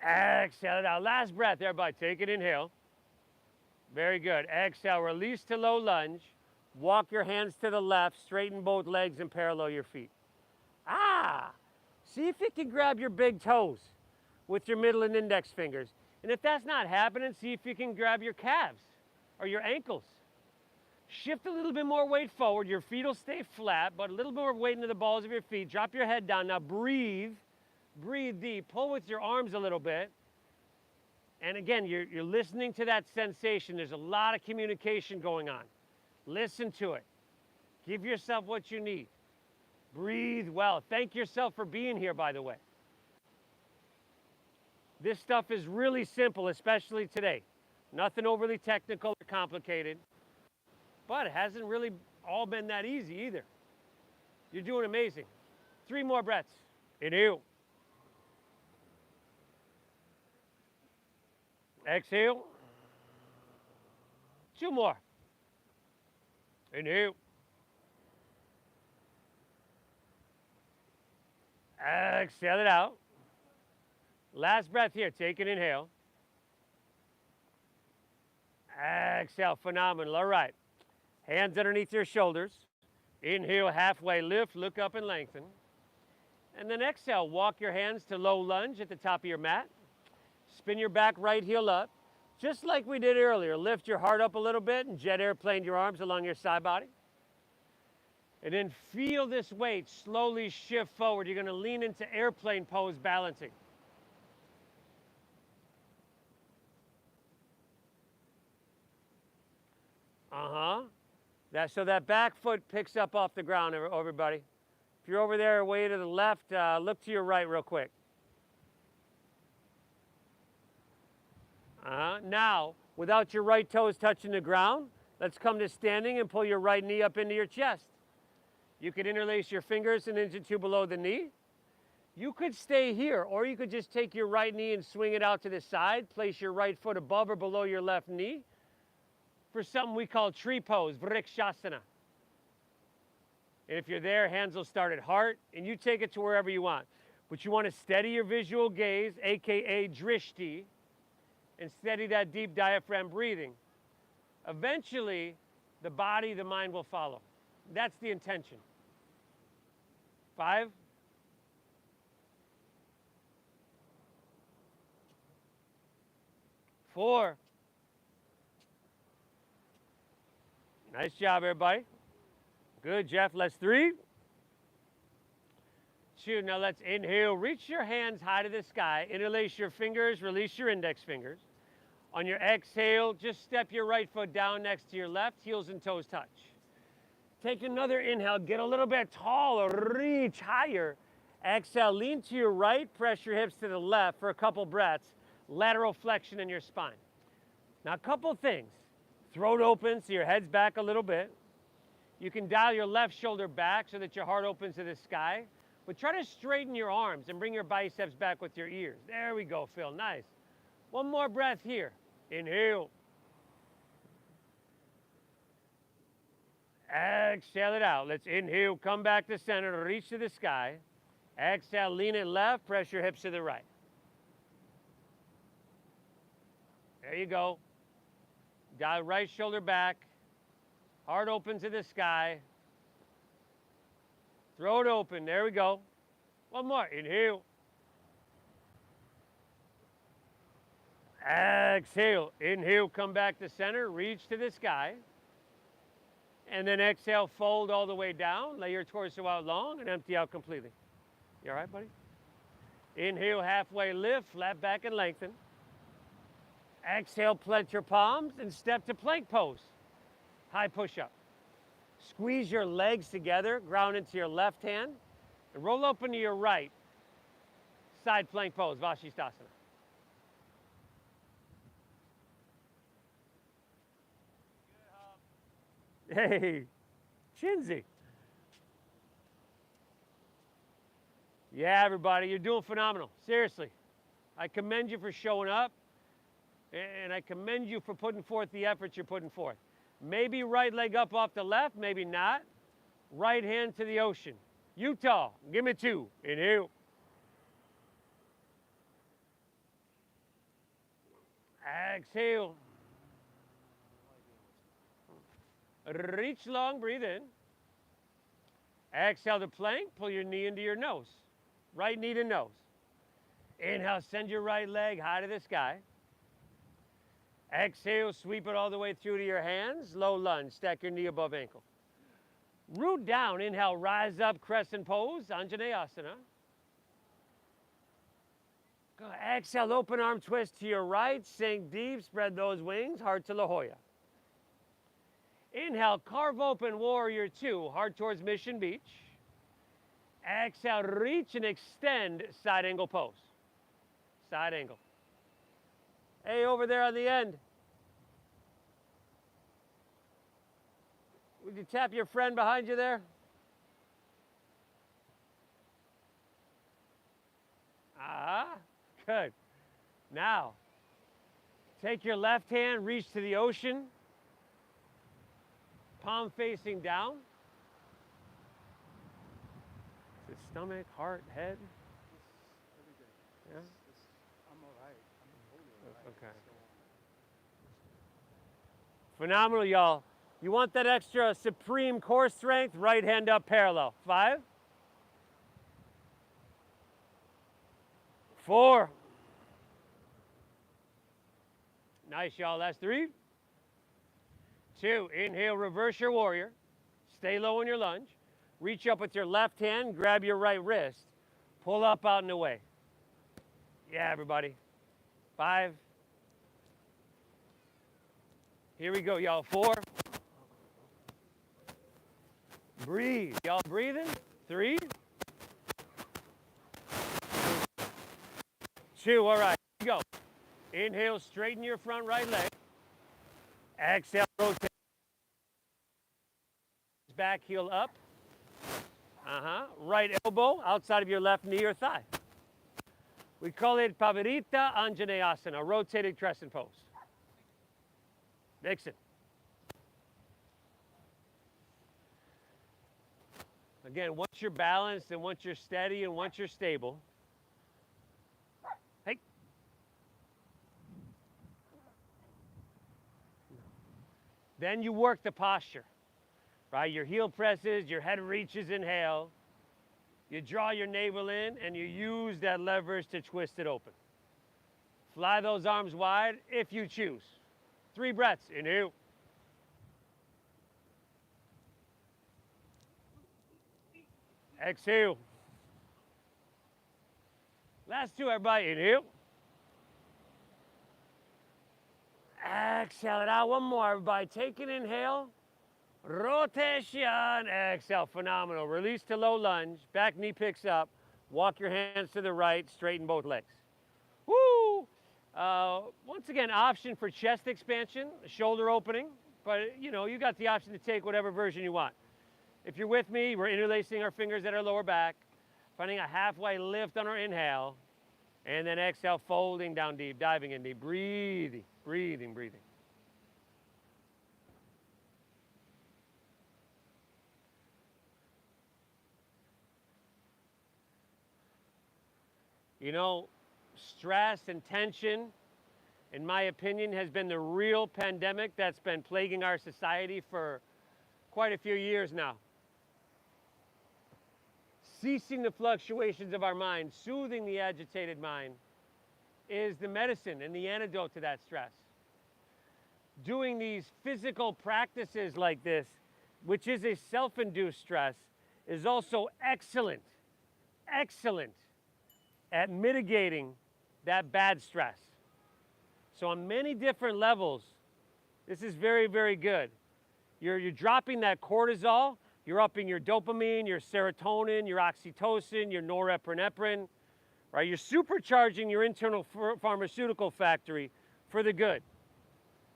Exhale it out. Last breath, everybody. Take it. Inhale. Very good. Exhale. Release to low lunge. Walk your hands to the left. Straighten both legs and parallel your feet. See if you can grab your big toes with your middle and index fingers. And if that's not happening, see if you can grab your calves or your ankles. Shift a little bit more weight forward. Your feet will stay flat, but a little more weight into the balls of your feet. Drop your head down. Now breathe. Breathe deep. Pull with your arms a little bit. And again, you're listening to that sensation. There's a lot of communication going on. Listen to it. Give yourself what you need. Breathe well. Thank yourself for being here, by the way. This stuff is really simple, especially today. Nothing overly technical or complicated. But it hasn't really all been that easy either. You're doing amazing. 3 more breaths. Inhale. Exhale. 2 more. Inhale. Exhale it out. Last breath here. Take an inhale. Exhale. Phenomenal. All right. Hands underneath your shoulders. Inhale, halfway lift, look up and lengthen. And then exhale, walk your hands to low lunge at the top of your mat. Spin your back right heel up. Just like we did earlier, lift your heart up a little bit and jet airplane your arms along your side body. And then feel this weight slowly shift forward. You're going to lean into airplane pose balancing. So that back foot picks up off the ground, everybody. If you're over there way to the left, look to your right real quick. Now, without your right toes touching the ground, let's come to standing and pull your right knee up into your chest. You could interlace your fingers an inch or 2 below the knee. You could stay here, or you could just take your right knee and swing it out to the side. Place your right foot above or below your left knee for something we call tree pose, vrikshasana. And if you're there, hands will start at heart, and you take it to wherever you want. But you want to steady your visual gaze, aka drishti, and steady that deep diaphragm breathing. Eventually, the body, the mind will follow. That's the intention. 5. 4. Nice job, everybody. Good, Jeff. Let's 3. 2. Now let's inhale. Reach your hands high to the sky. Interlace your fingers. Release your index fingers. On your exhale, just step your right foot down next to your left. Heels and toes touch. Take another inhale. Get a little bit taller. Reach higher. Exhale. Lean to your right. Press your hips to the left for a couple breaths. Lateral flexion in your spine. Now, a couple things. Throat open so your head's back a little bit. You can dial your left shoulder back so that your heart opens to the sky. But try to straighten your arms and bring your biceps back with your ears. There we go, Phil. Nice. 1 more breath here. Inhale. Exhale it out. Let's inhale, come back to center, reach to the sky. Exhale, lean it left, press your hips to the right. There you go. Dial right shoulder back. Heart open to the sky. Throat open. There we go. 1 more. Inhale. Exhale. Inhale, come back to center, reach to the sky. And then exhale, fold all the way down, lay your torso out long, and empty out completely. You all right, buddy? Inhale, halfway lift, flat back and lengthen. Exhale, plant your palms and step to plank pose. High push-up. Squeeze your legs together, ground into your left hand, and roll open to your right. Side plank pose, Vashisthasana. Hey, Chinsey. Yeah, everybody, you're doing phenomenal. Seriously. I commend you for showing up, and I commend you for putting forth the effort you're putting forth. Maybe right leg up off the left, maybe not. Right hand to the ocean. Utah, give me 2. Inhale. Exhale. Reach long, breathe in. Exhale to plank, pull your knee into your nose. Right knee to nose. Inhale, send your right leg high to the sky. Exhale, sweep it all the way through to your hands. Low lunge, stack your knee above ankle. Root down, inhale, rise up, crescent pose, Anjaneyasana. Go, exhale, open arm twist to your right, sink deep, spread those wings, heart to La Jolla. Inhale, carve open warrior 2, heart towards Mission Beach. Exhale, reach and extend, side angle pose. Side angle. Hey, over there on the end. Would you tap your friend behind you there? Ah, good. Now, take your left hand, reach to the ocean. Palm facing down. Is it stomach, heart, head? Every day. Yeah? I'm all right. I'm totally all right. Okay. So, Phenomenal, y'all. You want that extra supreme core strength? Right hand up parallel. 5. 4. Nice, y'all. That's 3. 2. Inhale, reverse your warrior. Stay low in your lunge. Reach up with your left hand, grab your right wrist. Pull up, out, and away. Yeah, everybody. 5. Here we go, y'all. 4. Breathe. Y'all breathing? 3. 2. All right, here we go. Inhale, straighten your front right leg. Exhale, rotate. Back heel up. Right elbow outside of your left knee or thigh. We call it Pavarita Anjaneyasana, rotated crescent pose. Vixen. Again, once you're balanced and once you're steady and once you're stable, hey. Then you work the posture, right? Your heel presses, your head reaches, inhale. You draw your navel in and you use that leverage to twist it open. Fly those arms wide if you choose. 3 breaths, inhale. Exhale. Last 2, everybody, inhale. Exhale it out, 1 more, everybody. Take an inhale. Rotation, exhale, phenomenal. Release to low lunge, back knee picks up. Walk your hands to the right, straighten both legs. Woo! Once again, option for chest expansion, shoulder opening, but you know, you got the option to take whatever version you want. If you're with me, we're interlacing our fingers at our lower back, finding a halfway lift on our inhale, and then exhale, folding down deep, diving in deep, breathing, breathing, breathing. You know, stress and tension, in my opinion, has been the real pandemic that's been plaguing our society for quite a few years now. Ceasing the fluctuations of our mind, soothing the agitated mind, is the medicine and the antidote to that stress. Doing these physical practices like this, which is a self-induced stress, is also excellent at mitigating that bad stress. So on many different levels, this is very, very good. You're dropping that cortisol, you're upping your dopamine, your serotonin, your oxytocin, your norepinephrine, right? You're supercharging your internal pharmaceutical factory for the good.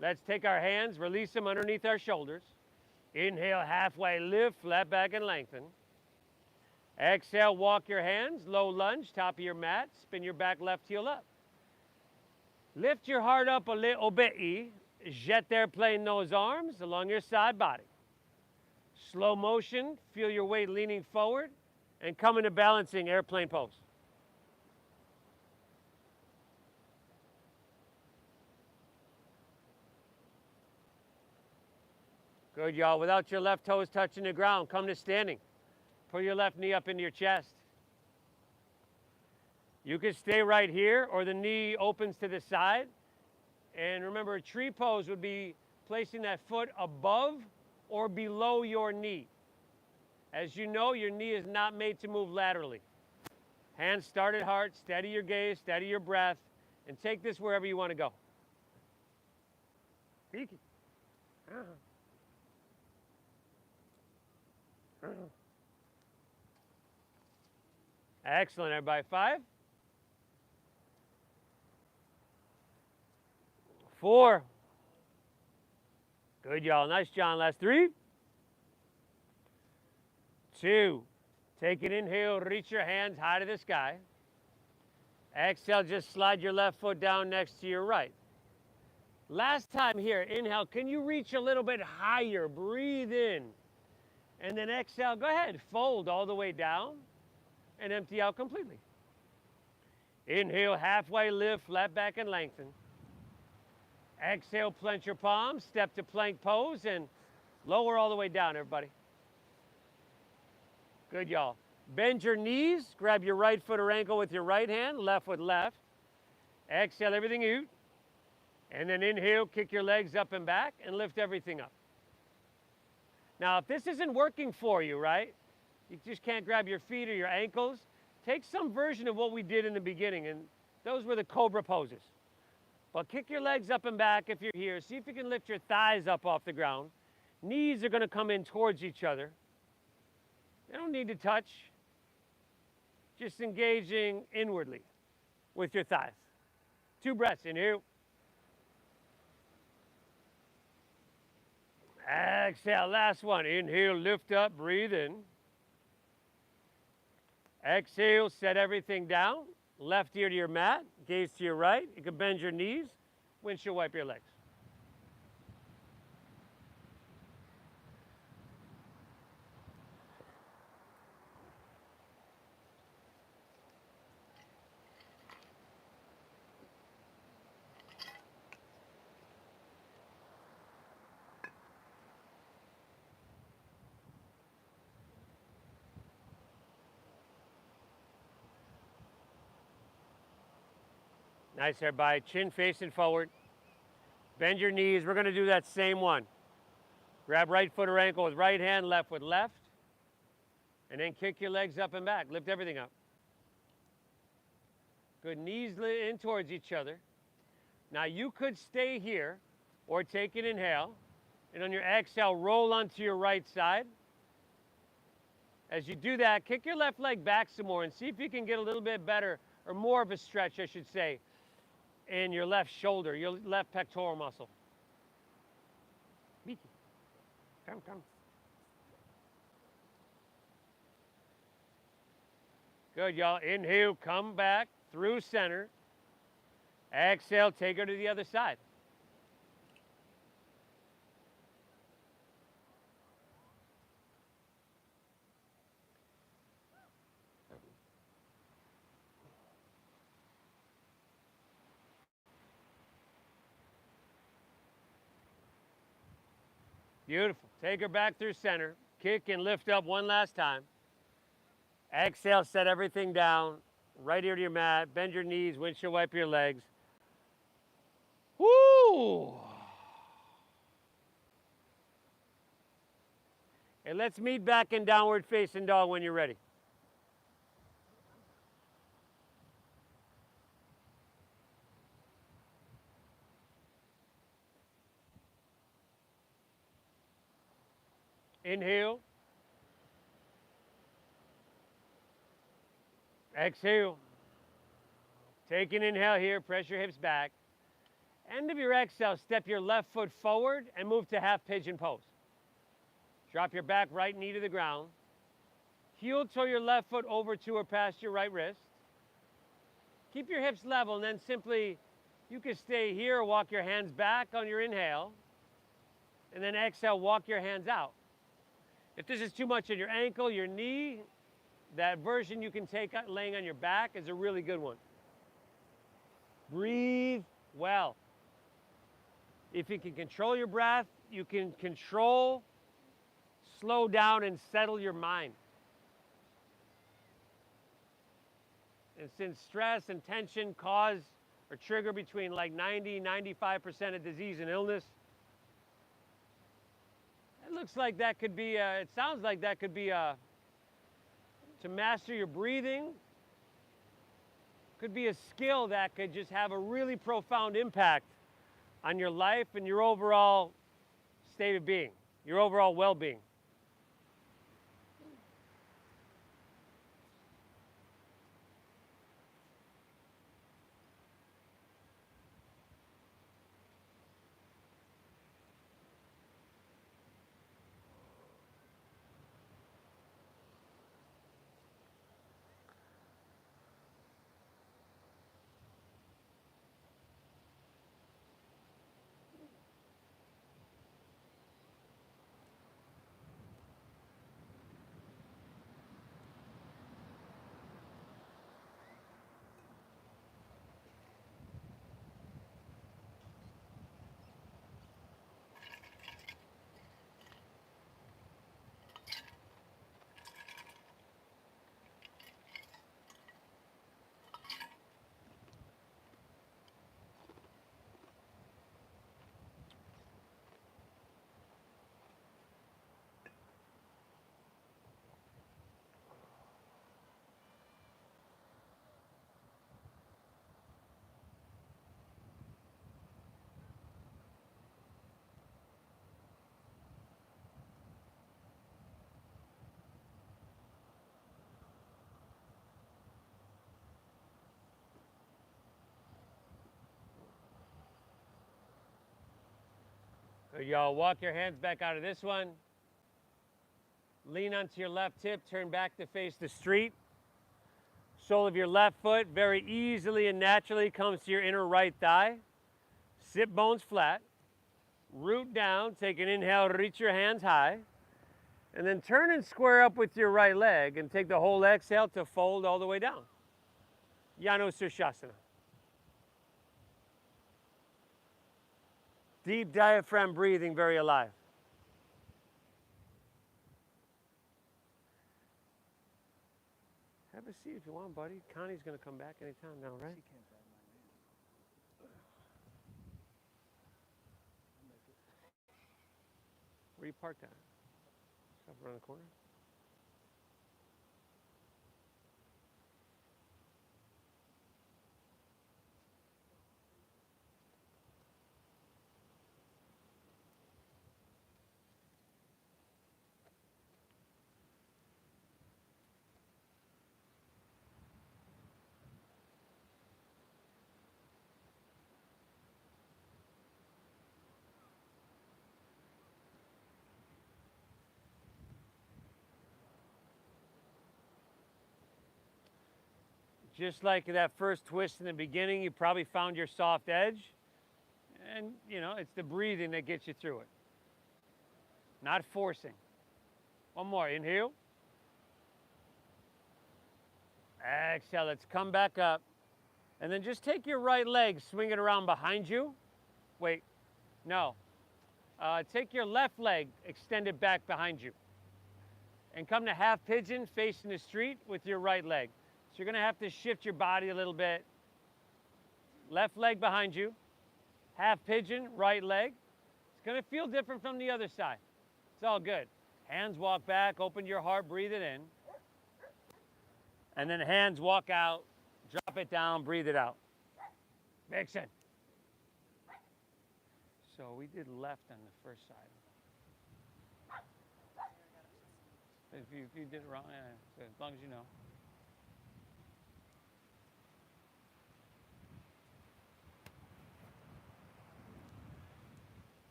Let's take our hands, release them underneath our shoulders. Inhale, halfway lift, flat back and lengthen. Exhale, walk your hands, low lunge, top of your mat, spin your back left heel up. Lift your heart up a little bit, jet airplane those arms along your side body. Slow motion, feel your weight leaning forward, and come into balancing airplane pose. Good, y'all. Without your left toes touching the ground, come to standing. Pull your left knee up into your chest. You can stay right here, or the knee opens to the side. And remember, a tree pose would be placing that foot above or below your knee. As you know, your knee is not made to move laterally. Hands start at heart, steady your gaze, steady your breath, and take this wherever you want to go. Excellent, everybody. 5, 4. Good, y'all. Nice, John. Last 3, 2. Take an inhale, reach your hands high to the sky. Exhale, just slide your left foot down next to your right. Last time here, inhale, can you reach a little bit higher? Breathe in. And then exhale, go ahead, fold all the way down and empty out completely. Inhale, halfway lift, flat back and lengthen. Exhale, plant your palms, step to plank pose, and lower all the way down, everybody. Good, y'all. Bend your knees, grab your right foot or ankle with your right hand, left with left. Exhale, everything out. And then inhale, kick your legs up and back, and lift everything up. Now, if this isn't working for you, right, you just can't grab your feet or your ankles, take some version of what we did in the beginning, and those were the Cobra poses. But kick your legs up and back if you're here. See if you can lift your thighs up off the ground. Knees are going to come in towards each other. They don't need to touch. Just engaging inwardly with your thighs. 2 breaths. Inhale. Exhale, last one. Inhale, lift up, breathe in. Exhale, set everything down. Left ear to your mat, gaze to your right. You can bend your knees, windshield wipe your legs. Nice, everybody. Chin facing forward. Bend your knees. We're going to do that same one. Grab right foot or ankle with right hand, left with left. And then kick your legs up and back. Lift everything up. Good. Knees in towards each other. Now you could stay here or take an inhale. And on your exhale, roll onto your right side. As you do that, kick your left leg back some more and see if you can get a little bit better, or more of a stretch, I should say, in your left shoulder, your left pectoral muscle. Miki, come. Good, y'all. Inhale, come back through center. Exhale, take her to the other side. Beautiful. Take her back through center. Kick and lift up one last time. Exhale, set everything down. right ear to your mat. Bend your knees, windshield wiper your legs. Woo! And let's meet back in downward facing dog when you're ready. Inhale. Exhale. Take an inhale here, press your hips back. End of your exhale, step your left foot forward and move to half pigeon pose. Drop your back right knee to the ground. Heel toe your left foot over to or past your right wrist. Keep your hips level and then simply, you can stay here or walk your hands back on your inhale. And then exhale, walk your hands out. If this is too much on your ankle, your knee, that version you can take laying on your back is a really good one. Breathe well. If you can control your breath, you can control, slow down, and settle your mind. And since stress and tension cause or trigger between like 90-95% of disease and illness, it looks like that could be, it sounds like that could be to master your breathing, could be a skill that could just have a really profound impact on your life and your overall state of being, your overall well-being. Good, y'all. Walk your hands back out of this one. Lean onto your left hip, turn back to face the street. Sole of your left foot very easily and naturally comes to your inner right thigh. Sit bones flat. Root down, take an inhale, reach your hands high. And then turn and square up with your right leg and take the whole exhale to fold all the way down. Sushasana. Deep diaphragm breathing, very alive. Have a seat if you want, buddy. Connie's going to come back anytime now, right? She can't drive my van. Where you parked at? Up around the corner? Just like that first twist in the beginning, you probably found your soft edge. And, you know, it's the breathing that gets you through it. Not forcing. One more. Inhale. Exhale. Let's come back up. And then just take your right leg, swing it around behind you. Wait. No. Take your left leg, extend it back behind you. And come to half pigeon facing the street with your right leg. So you're going to have to shift your body a little bit. Left leg behind you. Half pigeon, right leg. It's going to feel different from the other side. It's all good. Hands walk back, open your heart, breathe it in. And then hands walk out, drop it down, breathe it out. Vixen. So we did left on the first side. If you did it wrong, so as long as you know.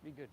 Be good.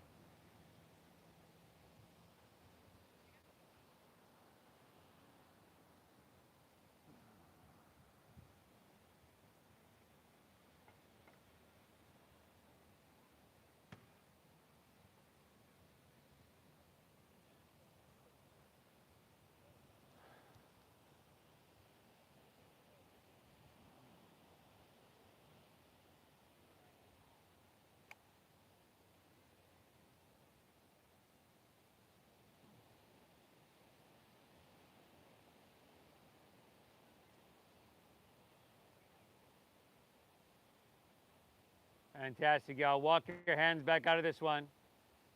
Fantastic, y'all. Walk your hands back out of this one.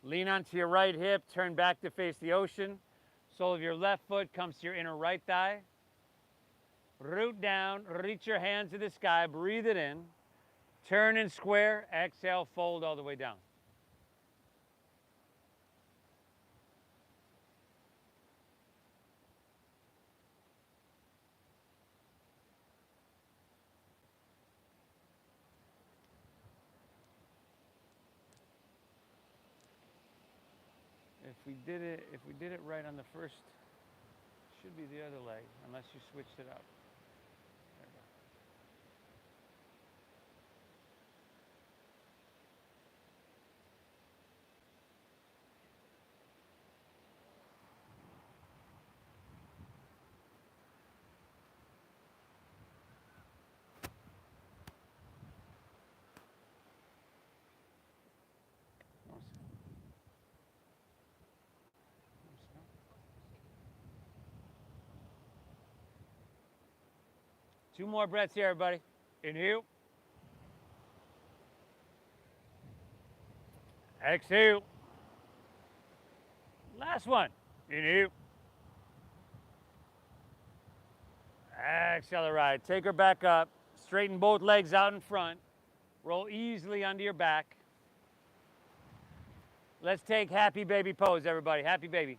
Lean onto your right hip, turn back to face the ocean. Sole of your left foot comes to your inner right thigh. Root down, reach your hands to the sky, breathe it in. Turn and square, exhale, fold all the way down. If we did it right on the first, should be the other leg, unless you switched it up. There we go. Two more breaths here, everybody. Inhale. Exhale. Last one. Inhale. Exhale, all right. Take her back up. Straighten both legs out in front. Roll easily onto your back. Let's take happy baby pose, everybody. Happy baby.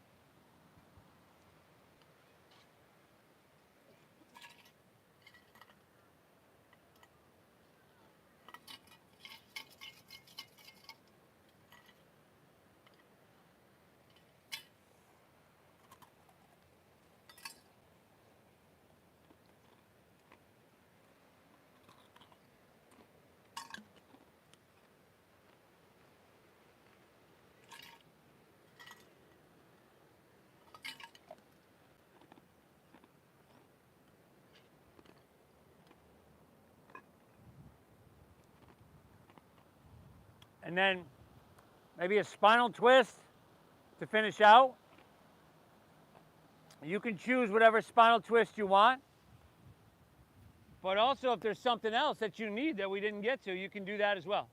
And then maybe a spinal twist to finish out. You can choose whatever spinal twist you want. But also, if there's something else that you need that we didn't get to, you can do that as well.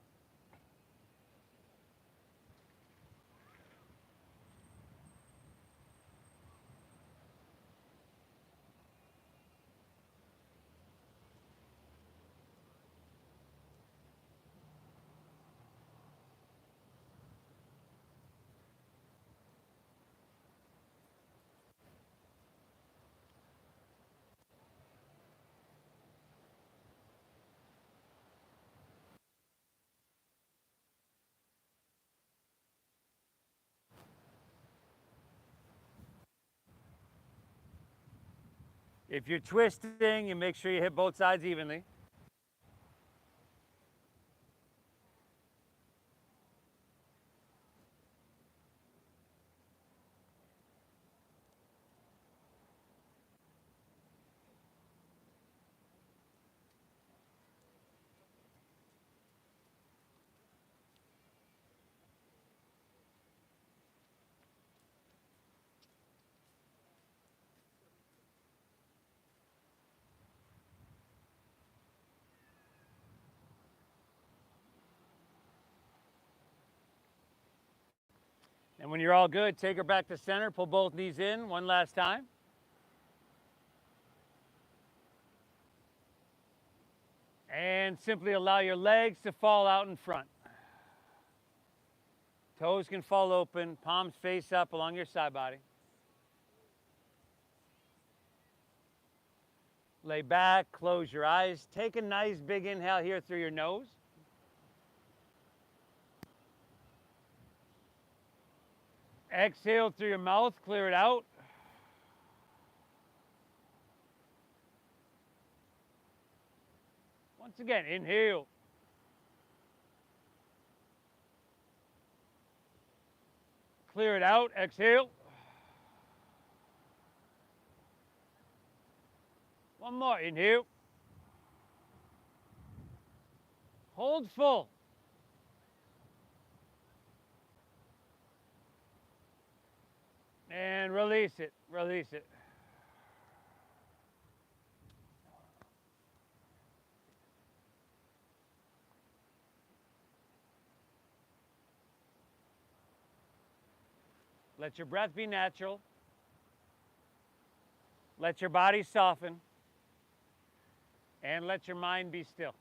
If you're twisting, you make sure you hit both sides evenly. And when you're all good, take her back to center, pull both knees in one last time. And simply allow your legs to fall out in front. Toes can fall open, palms face up along your side body. Lay back, close your eyes. Take a nice big inhale here through your nose. Exhale through your mouth, clear it out. Once again, inhale. Clear it out, exhale. One more, inhale. Hold full. And release it, release it. Let your breath be natural. Let your body soften. And let your mind be still.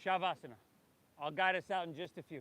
Shavasana. I'll guide us out in just a few.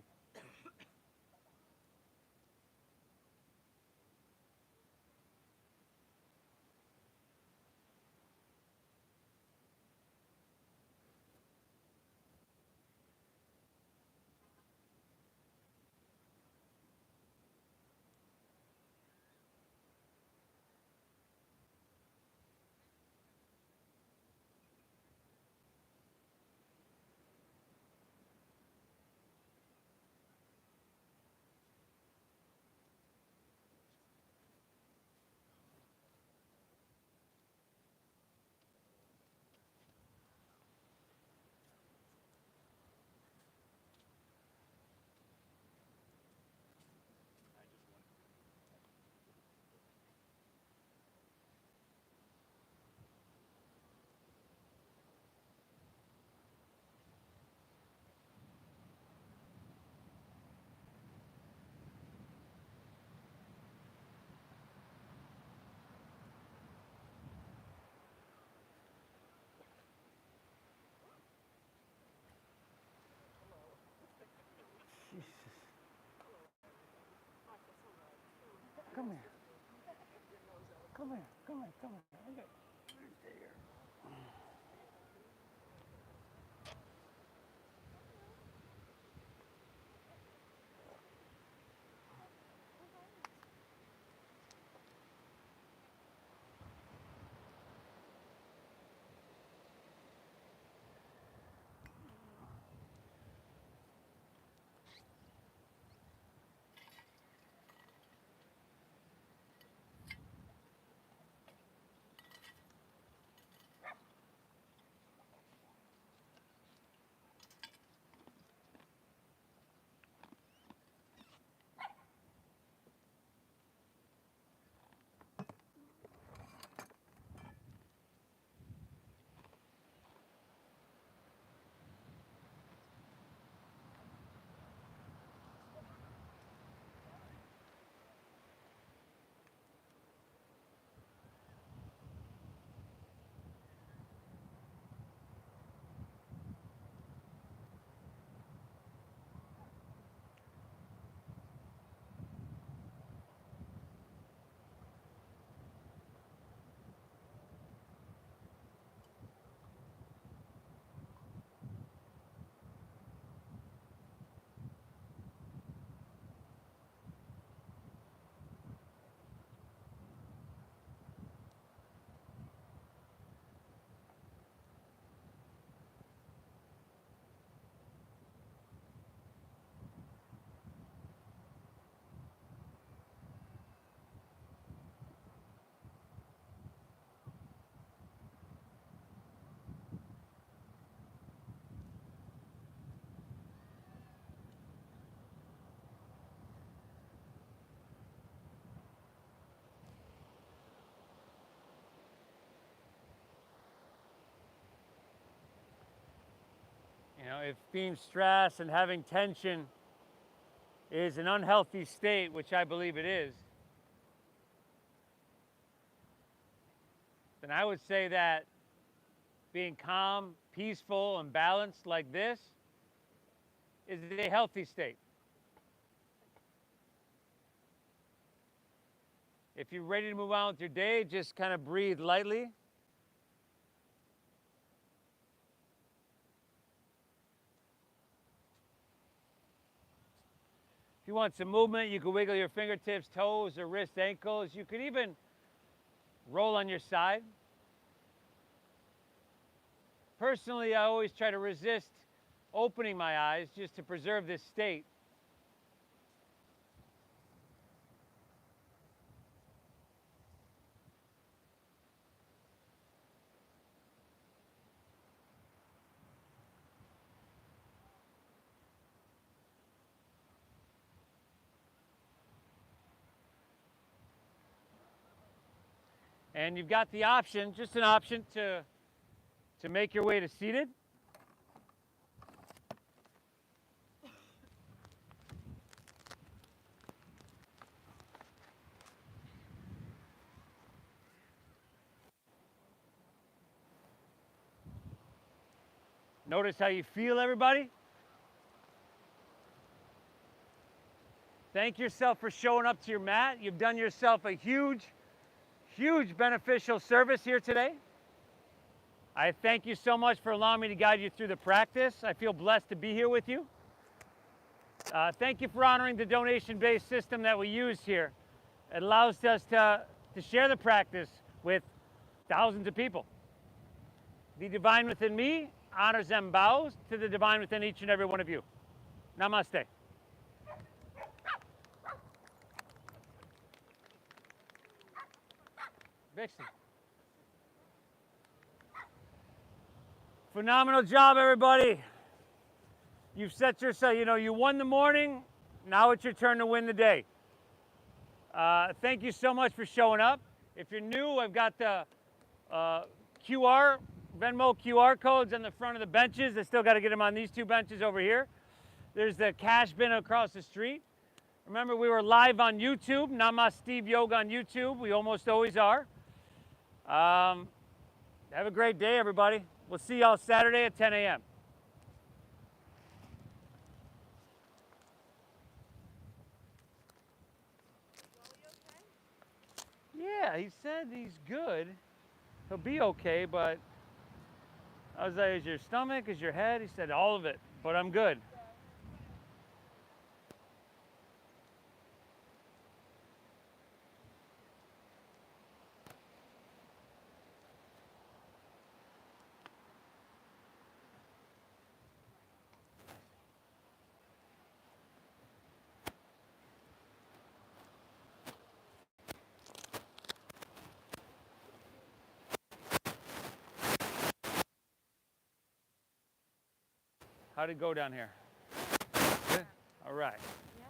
Come here. Come here, come here, come here. Okay. Stay here. You know, if being stressed and having tension is an unhealthy state, which I believe it is, then I would say that being calm, peaceful, and balanced like this is a healthy state. If you're ready to move on with your day, just kind of breathe lightly. If you want some movement, you can wiggle your fingertips, toes, or wrists, ankles. You could even roll on your side. Personally, I always try to resist opening my eyes just to preserve this state. And you've got the option, just an option, to make your way to seated. Notice how you feel, everybody. Thank yourself for showing up to your mat. You've done yourself a huge beneficial service here today. I thank you so much for allowing me to guide you through the practice. I feel blessed to be here with you. Thank you for honoring the donation-based system that we use here. It allows us to share the practice with thousands of people. The divine within me honors and bows to the divine within each and every one of you. Namaste. Vixen. Phenomenal job, everybody. You've set yourself, you won the morning. Now it's your turn to win the day. Thank you so much for showing up. If you're new, I've got the Venmo QR codes on the front of the benches. I still got to get them on these two benches over here. There's the cash bin across the street. Remember, we were live on YouTube, Namaste Steve Yoga on YouTube. We almost always are. Have a great day, everybody. We'll see y'all Saturday at 10 a.m. Yeah, he said he's good. He'll be okay, but I was like, is your stomach, is your head? He said all of it, but I'm good. How'd it go down here? Good? All right. Yeah.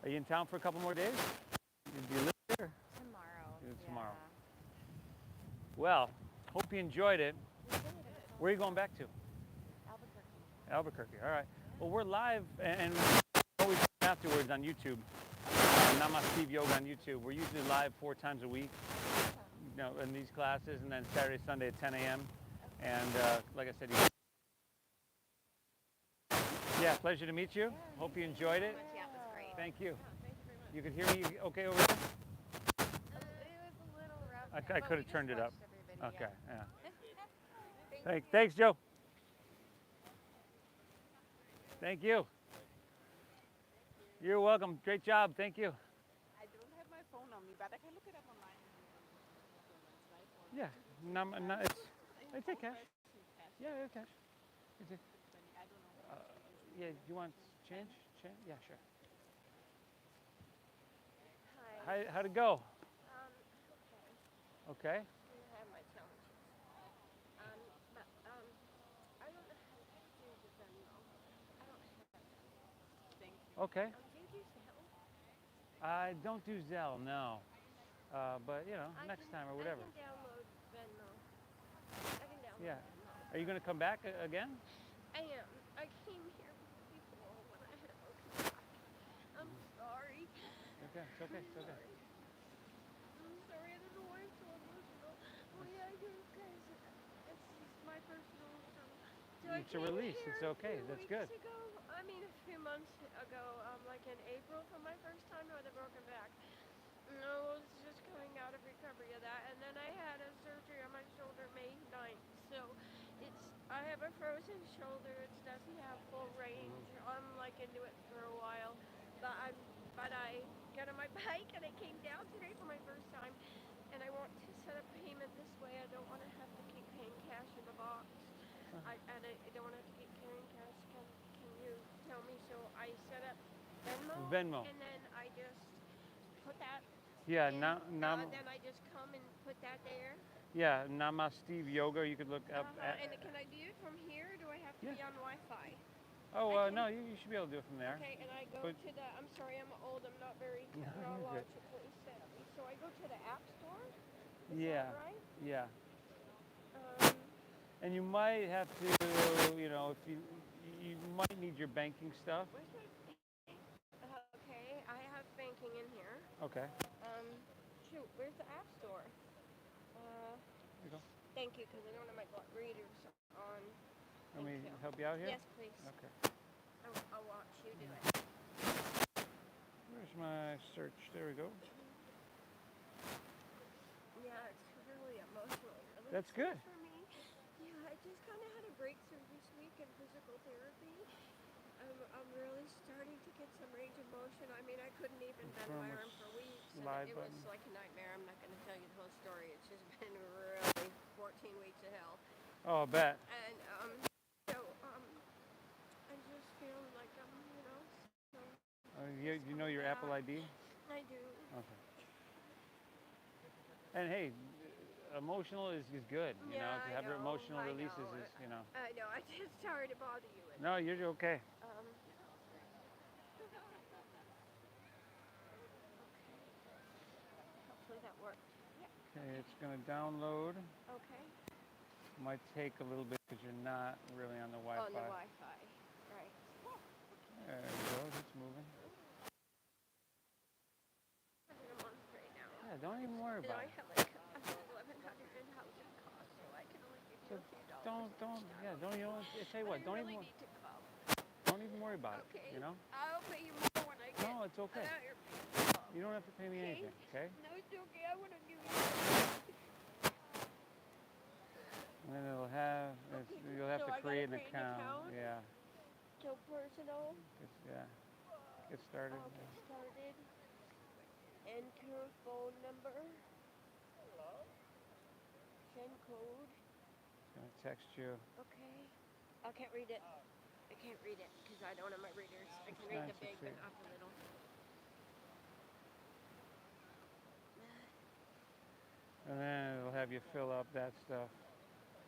Are you in town for a couple more days? Do you live here? Tomorrow. Tomorrow. Well, hope you enjoyed it. Where are you going back to? Albuquerque. Albuquerque. All right. Well, we're live and always afterwards on YouTube. Namaste Steve Yoga on YouTube. We're usually live 4 times a week, in these classes, and then Saturday, Sunday at 10 a.m. And like I said, yeah, pleasure to meet you. Hope you enjoyed it. Yeah, it was great. Thank you. Thank you very much. You could hear me okay over there? It was a little rough. I could have turned it up. Okay, Okay, yeah. Thank you. Thanks, Joe. Thank you. You're welcome. Great job. Thank you. I don't have my phone on me, but I can look it up online. Yeah. It's okay. Cash. Yeah, cash. It's a, yeah, you want change? Yeah, sure. Hi. How'd it go? Okay. I have my challenges. But I don't know how to do the Venmo. I don't have. Thank you. Okay. Do you do Zelle? I don't do Zelle, no. But next time or whatever. I can download Venmo. Yeah. Are you going to come back again? I am. I came here before when I had a broken back. okay. It's okay. It's okay. I'm sorry, I don't know why I'm so emotional. Oh yeah, I do, guys. It's just my personal stuff. So I It's a came release. here It's okay. a few That's weeks good. ago. I mean, a few months ago, like in April for my first time with a broken back. And I was just coming out of recovery of that, and then I had a surgery on my shoulder May 9th. So I have a frozen shoulder. It doesn't have full range. I'm like into it for a while, but I got on my bike and I came down today for my first time, and I want to set up payment this way. I don't want to have to keep paying cash in the box. I don't want to have to keep carrying cash. Can you tell me? So I set up Venmo. and then I just put that. Yeah. in, then I just come and put that there. Yeah. Namaste Yoga. You could look up. And can I do it from here? Or do I have to be on Wi-Fi? Oh, I can- no. You should be able to do it from there. Okay, and I go But- to the. I'm sorry, I'm old. I'm not very you're good. technologically savvy. So I go to the App Store. Is Yeah. that right? Yeah. Um, And you might have to, if you might need your banking stuff. where's my? Okay, I have banking in here. Okay. Shoot, where's the App Store? There you go. Thank you, because I don't have my readers on. Let me Thank you. help you out here. Yes, please. Okay. I'll watch you do it. Where's my search? There we go. Yeah, it's really emotional. That's good. For me. Yeah, I just kind of had a breakthrough this week in physical therapy. I'm really starting to get some range of motion. I mean, I couldn't even bend my arm for weeks. And Slide it was button. like a nightmare. I'm not going to tell you the whole story. It's just been really 14 weeks of hell. Oh, I bet. And I just feel like I'm, so. You know your Apple ID? I do. Okay. And hey, emotional is good. To I have your know, emotional I releases know. is. I know. I just sorry to bother you. No, you're okay. Hopefully that worked. Okay, it's gonna download. Okay. Might take a little bit because you're not really on the Wi-Fi. On the Wi-Fi, right. There you go. It's moving. I'm in a month right now. Yeah, don't even worry And about I it. have like $1,100 in housing costs, so I can only give you a few dollars. Don't. Tell you what. I Don't really even. need to come. Don't even worry about Okay. it. I'll pay you more when I get. No, it's okay. out here. You don't have to pay me Okay. anything. Okay. No, it's okay. I want to give you. And then it'll have. You'll have So to I gotta create an create an account. account? Yeah. So personal. Get started. I'll get started. Enter phone number. Send code. It's gonna text you. Okay. I can't read it. I can't read it because I don't have my readers. I can read nice the to big, see. but not the little. And then it'll have you fill up that stuff.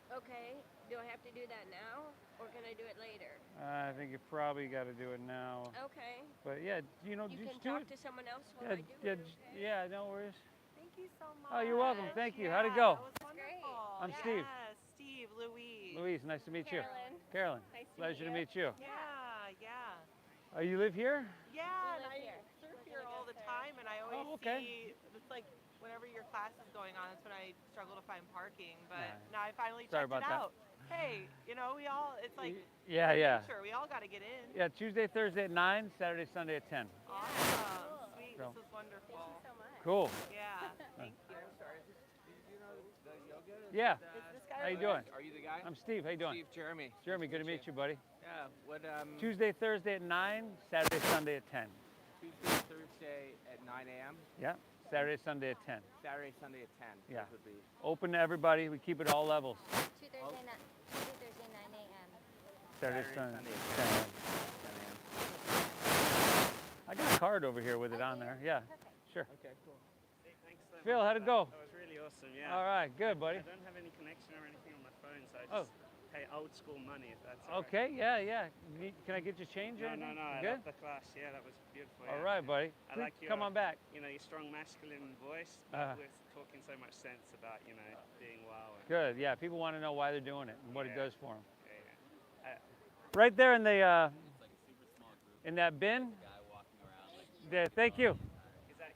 Okay. Do I have to do that now, or can I do it later? I think you probably got to do it now. Okay. But yeah, You just can do talk it. to someone else Yeah, while I do yeah, it. Okay? yeah, no worries. Thank you so much. Oh, you're welcome. Thank you. How'd it Yeah, go? That was Great. wonderful. I'm Steve. Yes, Steve, Louise. Louise, nice to meet you. Carolyn. Carolyn, Nice to pleasure to meet meet you. Yeah. You live here? Yeah, and live I here. surf We're here gonna all go the surf. time, and I always Oh, okay. see, it's like whenever your class is going on, that's when I struggle to find parking, but Yeah. now I finally Sorry checked it about that. out. Hey, it's like, Yeah. sure, we all got to get in. Yeah, Tuesday, Thursday at 9, Saturday, Sunday at 10. Awesome. Cool. Sweet. So- This is wonderful. Thank you so much. Cool. Yeah. Thank you. Yeah. Is this guy How you over doing? Are you the guy? I'm Steve. How you doing? Steve, Jeremy. Jeremy, good to meet you, buddy. Yeah. What? Tuesday, Thursday at 9, Saturday, Sunday at 10. Tuesday, Thursday at 9 a.m. Yeah. Saturday, Sunday at 10. Saturday, Sunday at 10. Yeah. Those would be. Open to everybody. We keep it all levels. Tuesday, 9 a.m. Saturday, Saturday, Sunday Sunday at at 10. 10 a.m. I got a card over here with it on there. Yeah. Sure. Okay, cool. Hey, thanks so Phil, much how'd for it that. go? That was really awesome, yeah. All right. Good, buddy. I don't have any connection or anything on my phone, so I Oh. just pay old school money if that's all right. Okay. Yeah. Can I get you change? or No, anything? I Good. love the class. Yeah, that was beautiful. All yeah. right, buddy. I Please like your, come on back. Your strong masculine voice, Uh-huh. but with talking so much sense about, being wow. And, Good. Yeah. People want to know why they're doing it and what it Yeah. does for them. yeah. Right there in the in that bin. There. Thank you. Is that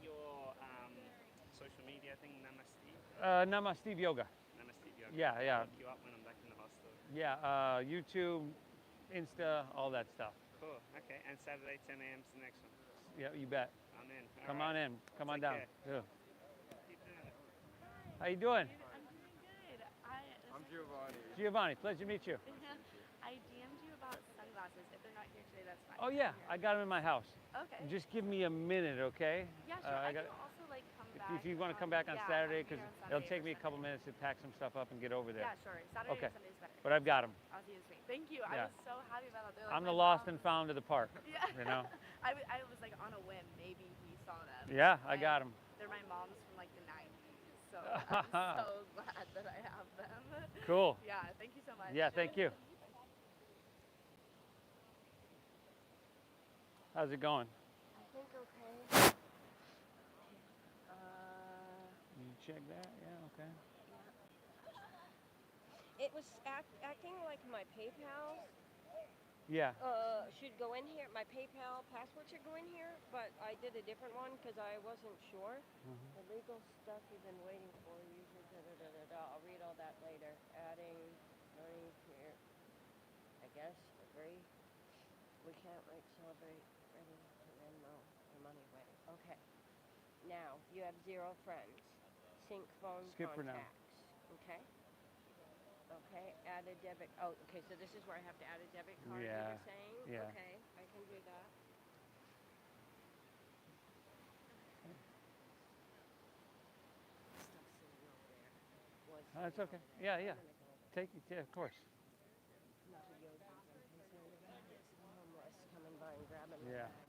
Namaste Yoga. Namaste Yoga. Yeah, yeah. I'll look you up when I'm back in the hospital. Yeah, YouTube, Insta, all that stuff. Cool. Okay. And Saturday 10 a.m. is the next one. Yeah, you bet. I'm in. All Come right. on in. Come on Take down. care. Yeah. Keep doing it. How you doing? I'm doing good. I'm Giovanni. Giovanni, pleasure to meet you. I DM'd you about sunglasses. If they're not here today, that's fine. Oh yeah, I got them in my house. Okay. Just give me a minute, okay? Yeah, sure. I I got, can also like come if, back. if you want to come back on yeah, Saturday, I'm here because on it'll Saturday take or me a couple Sunday. minutes to pack some stuff up and get over there. Yeah, sure. Saturday Okay. or Sunday's better. But I've got them. I'll see you this week. Thank you. Yeah. I was so happy about that. They're, like, I'm my the lost and mom's- found of the park. Yeah. You know? I was like on a whim. Maybe he saw them. Yeah, I got them. They're my mom's from like the 90s. So I'm so glad that I have them. Cool. Yeah. Thank you so much. Yeah, thank you. How's it going? I think okay. You check that? Yeah, okay. It was acting like my PayPal Yeah. should go in here. My PayPal password should go in here, but I did a different one because I wasn't sure. The legal stuff you've been waiting for. Usually, I'll read all that later. Adding money here. I guess agree. We can't celebrate ready to Venmo or money ready. Okay. Now you have 0 friends. Sync phone Skip for now. contacts. Okay. Okay, add a debit. Oh, okay, so this is where I have to add a debit card, Yeah, you're saying? yeah. Okay, I can do that. Stuff sitting over there. Was That's sitting okay. over there. Yeah, I'm yeah. gonna go Take it, yeah, of course. not to yogis. I'm concerned about this homeless coming by and grabbing my Yeah. bag.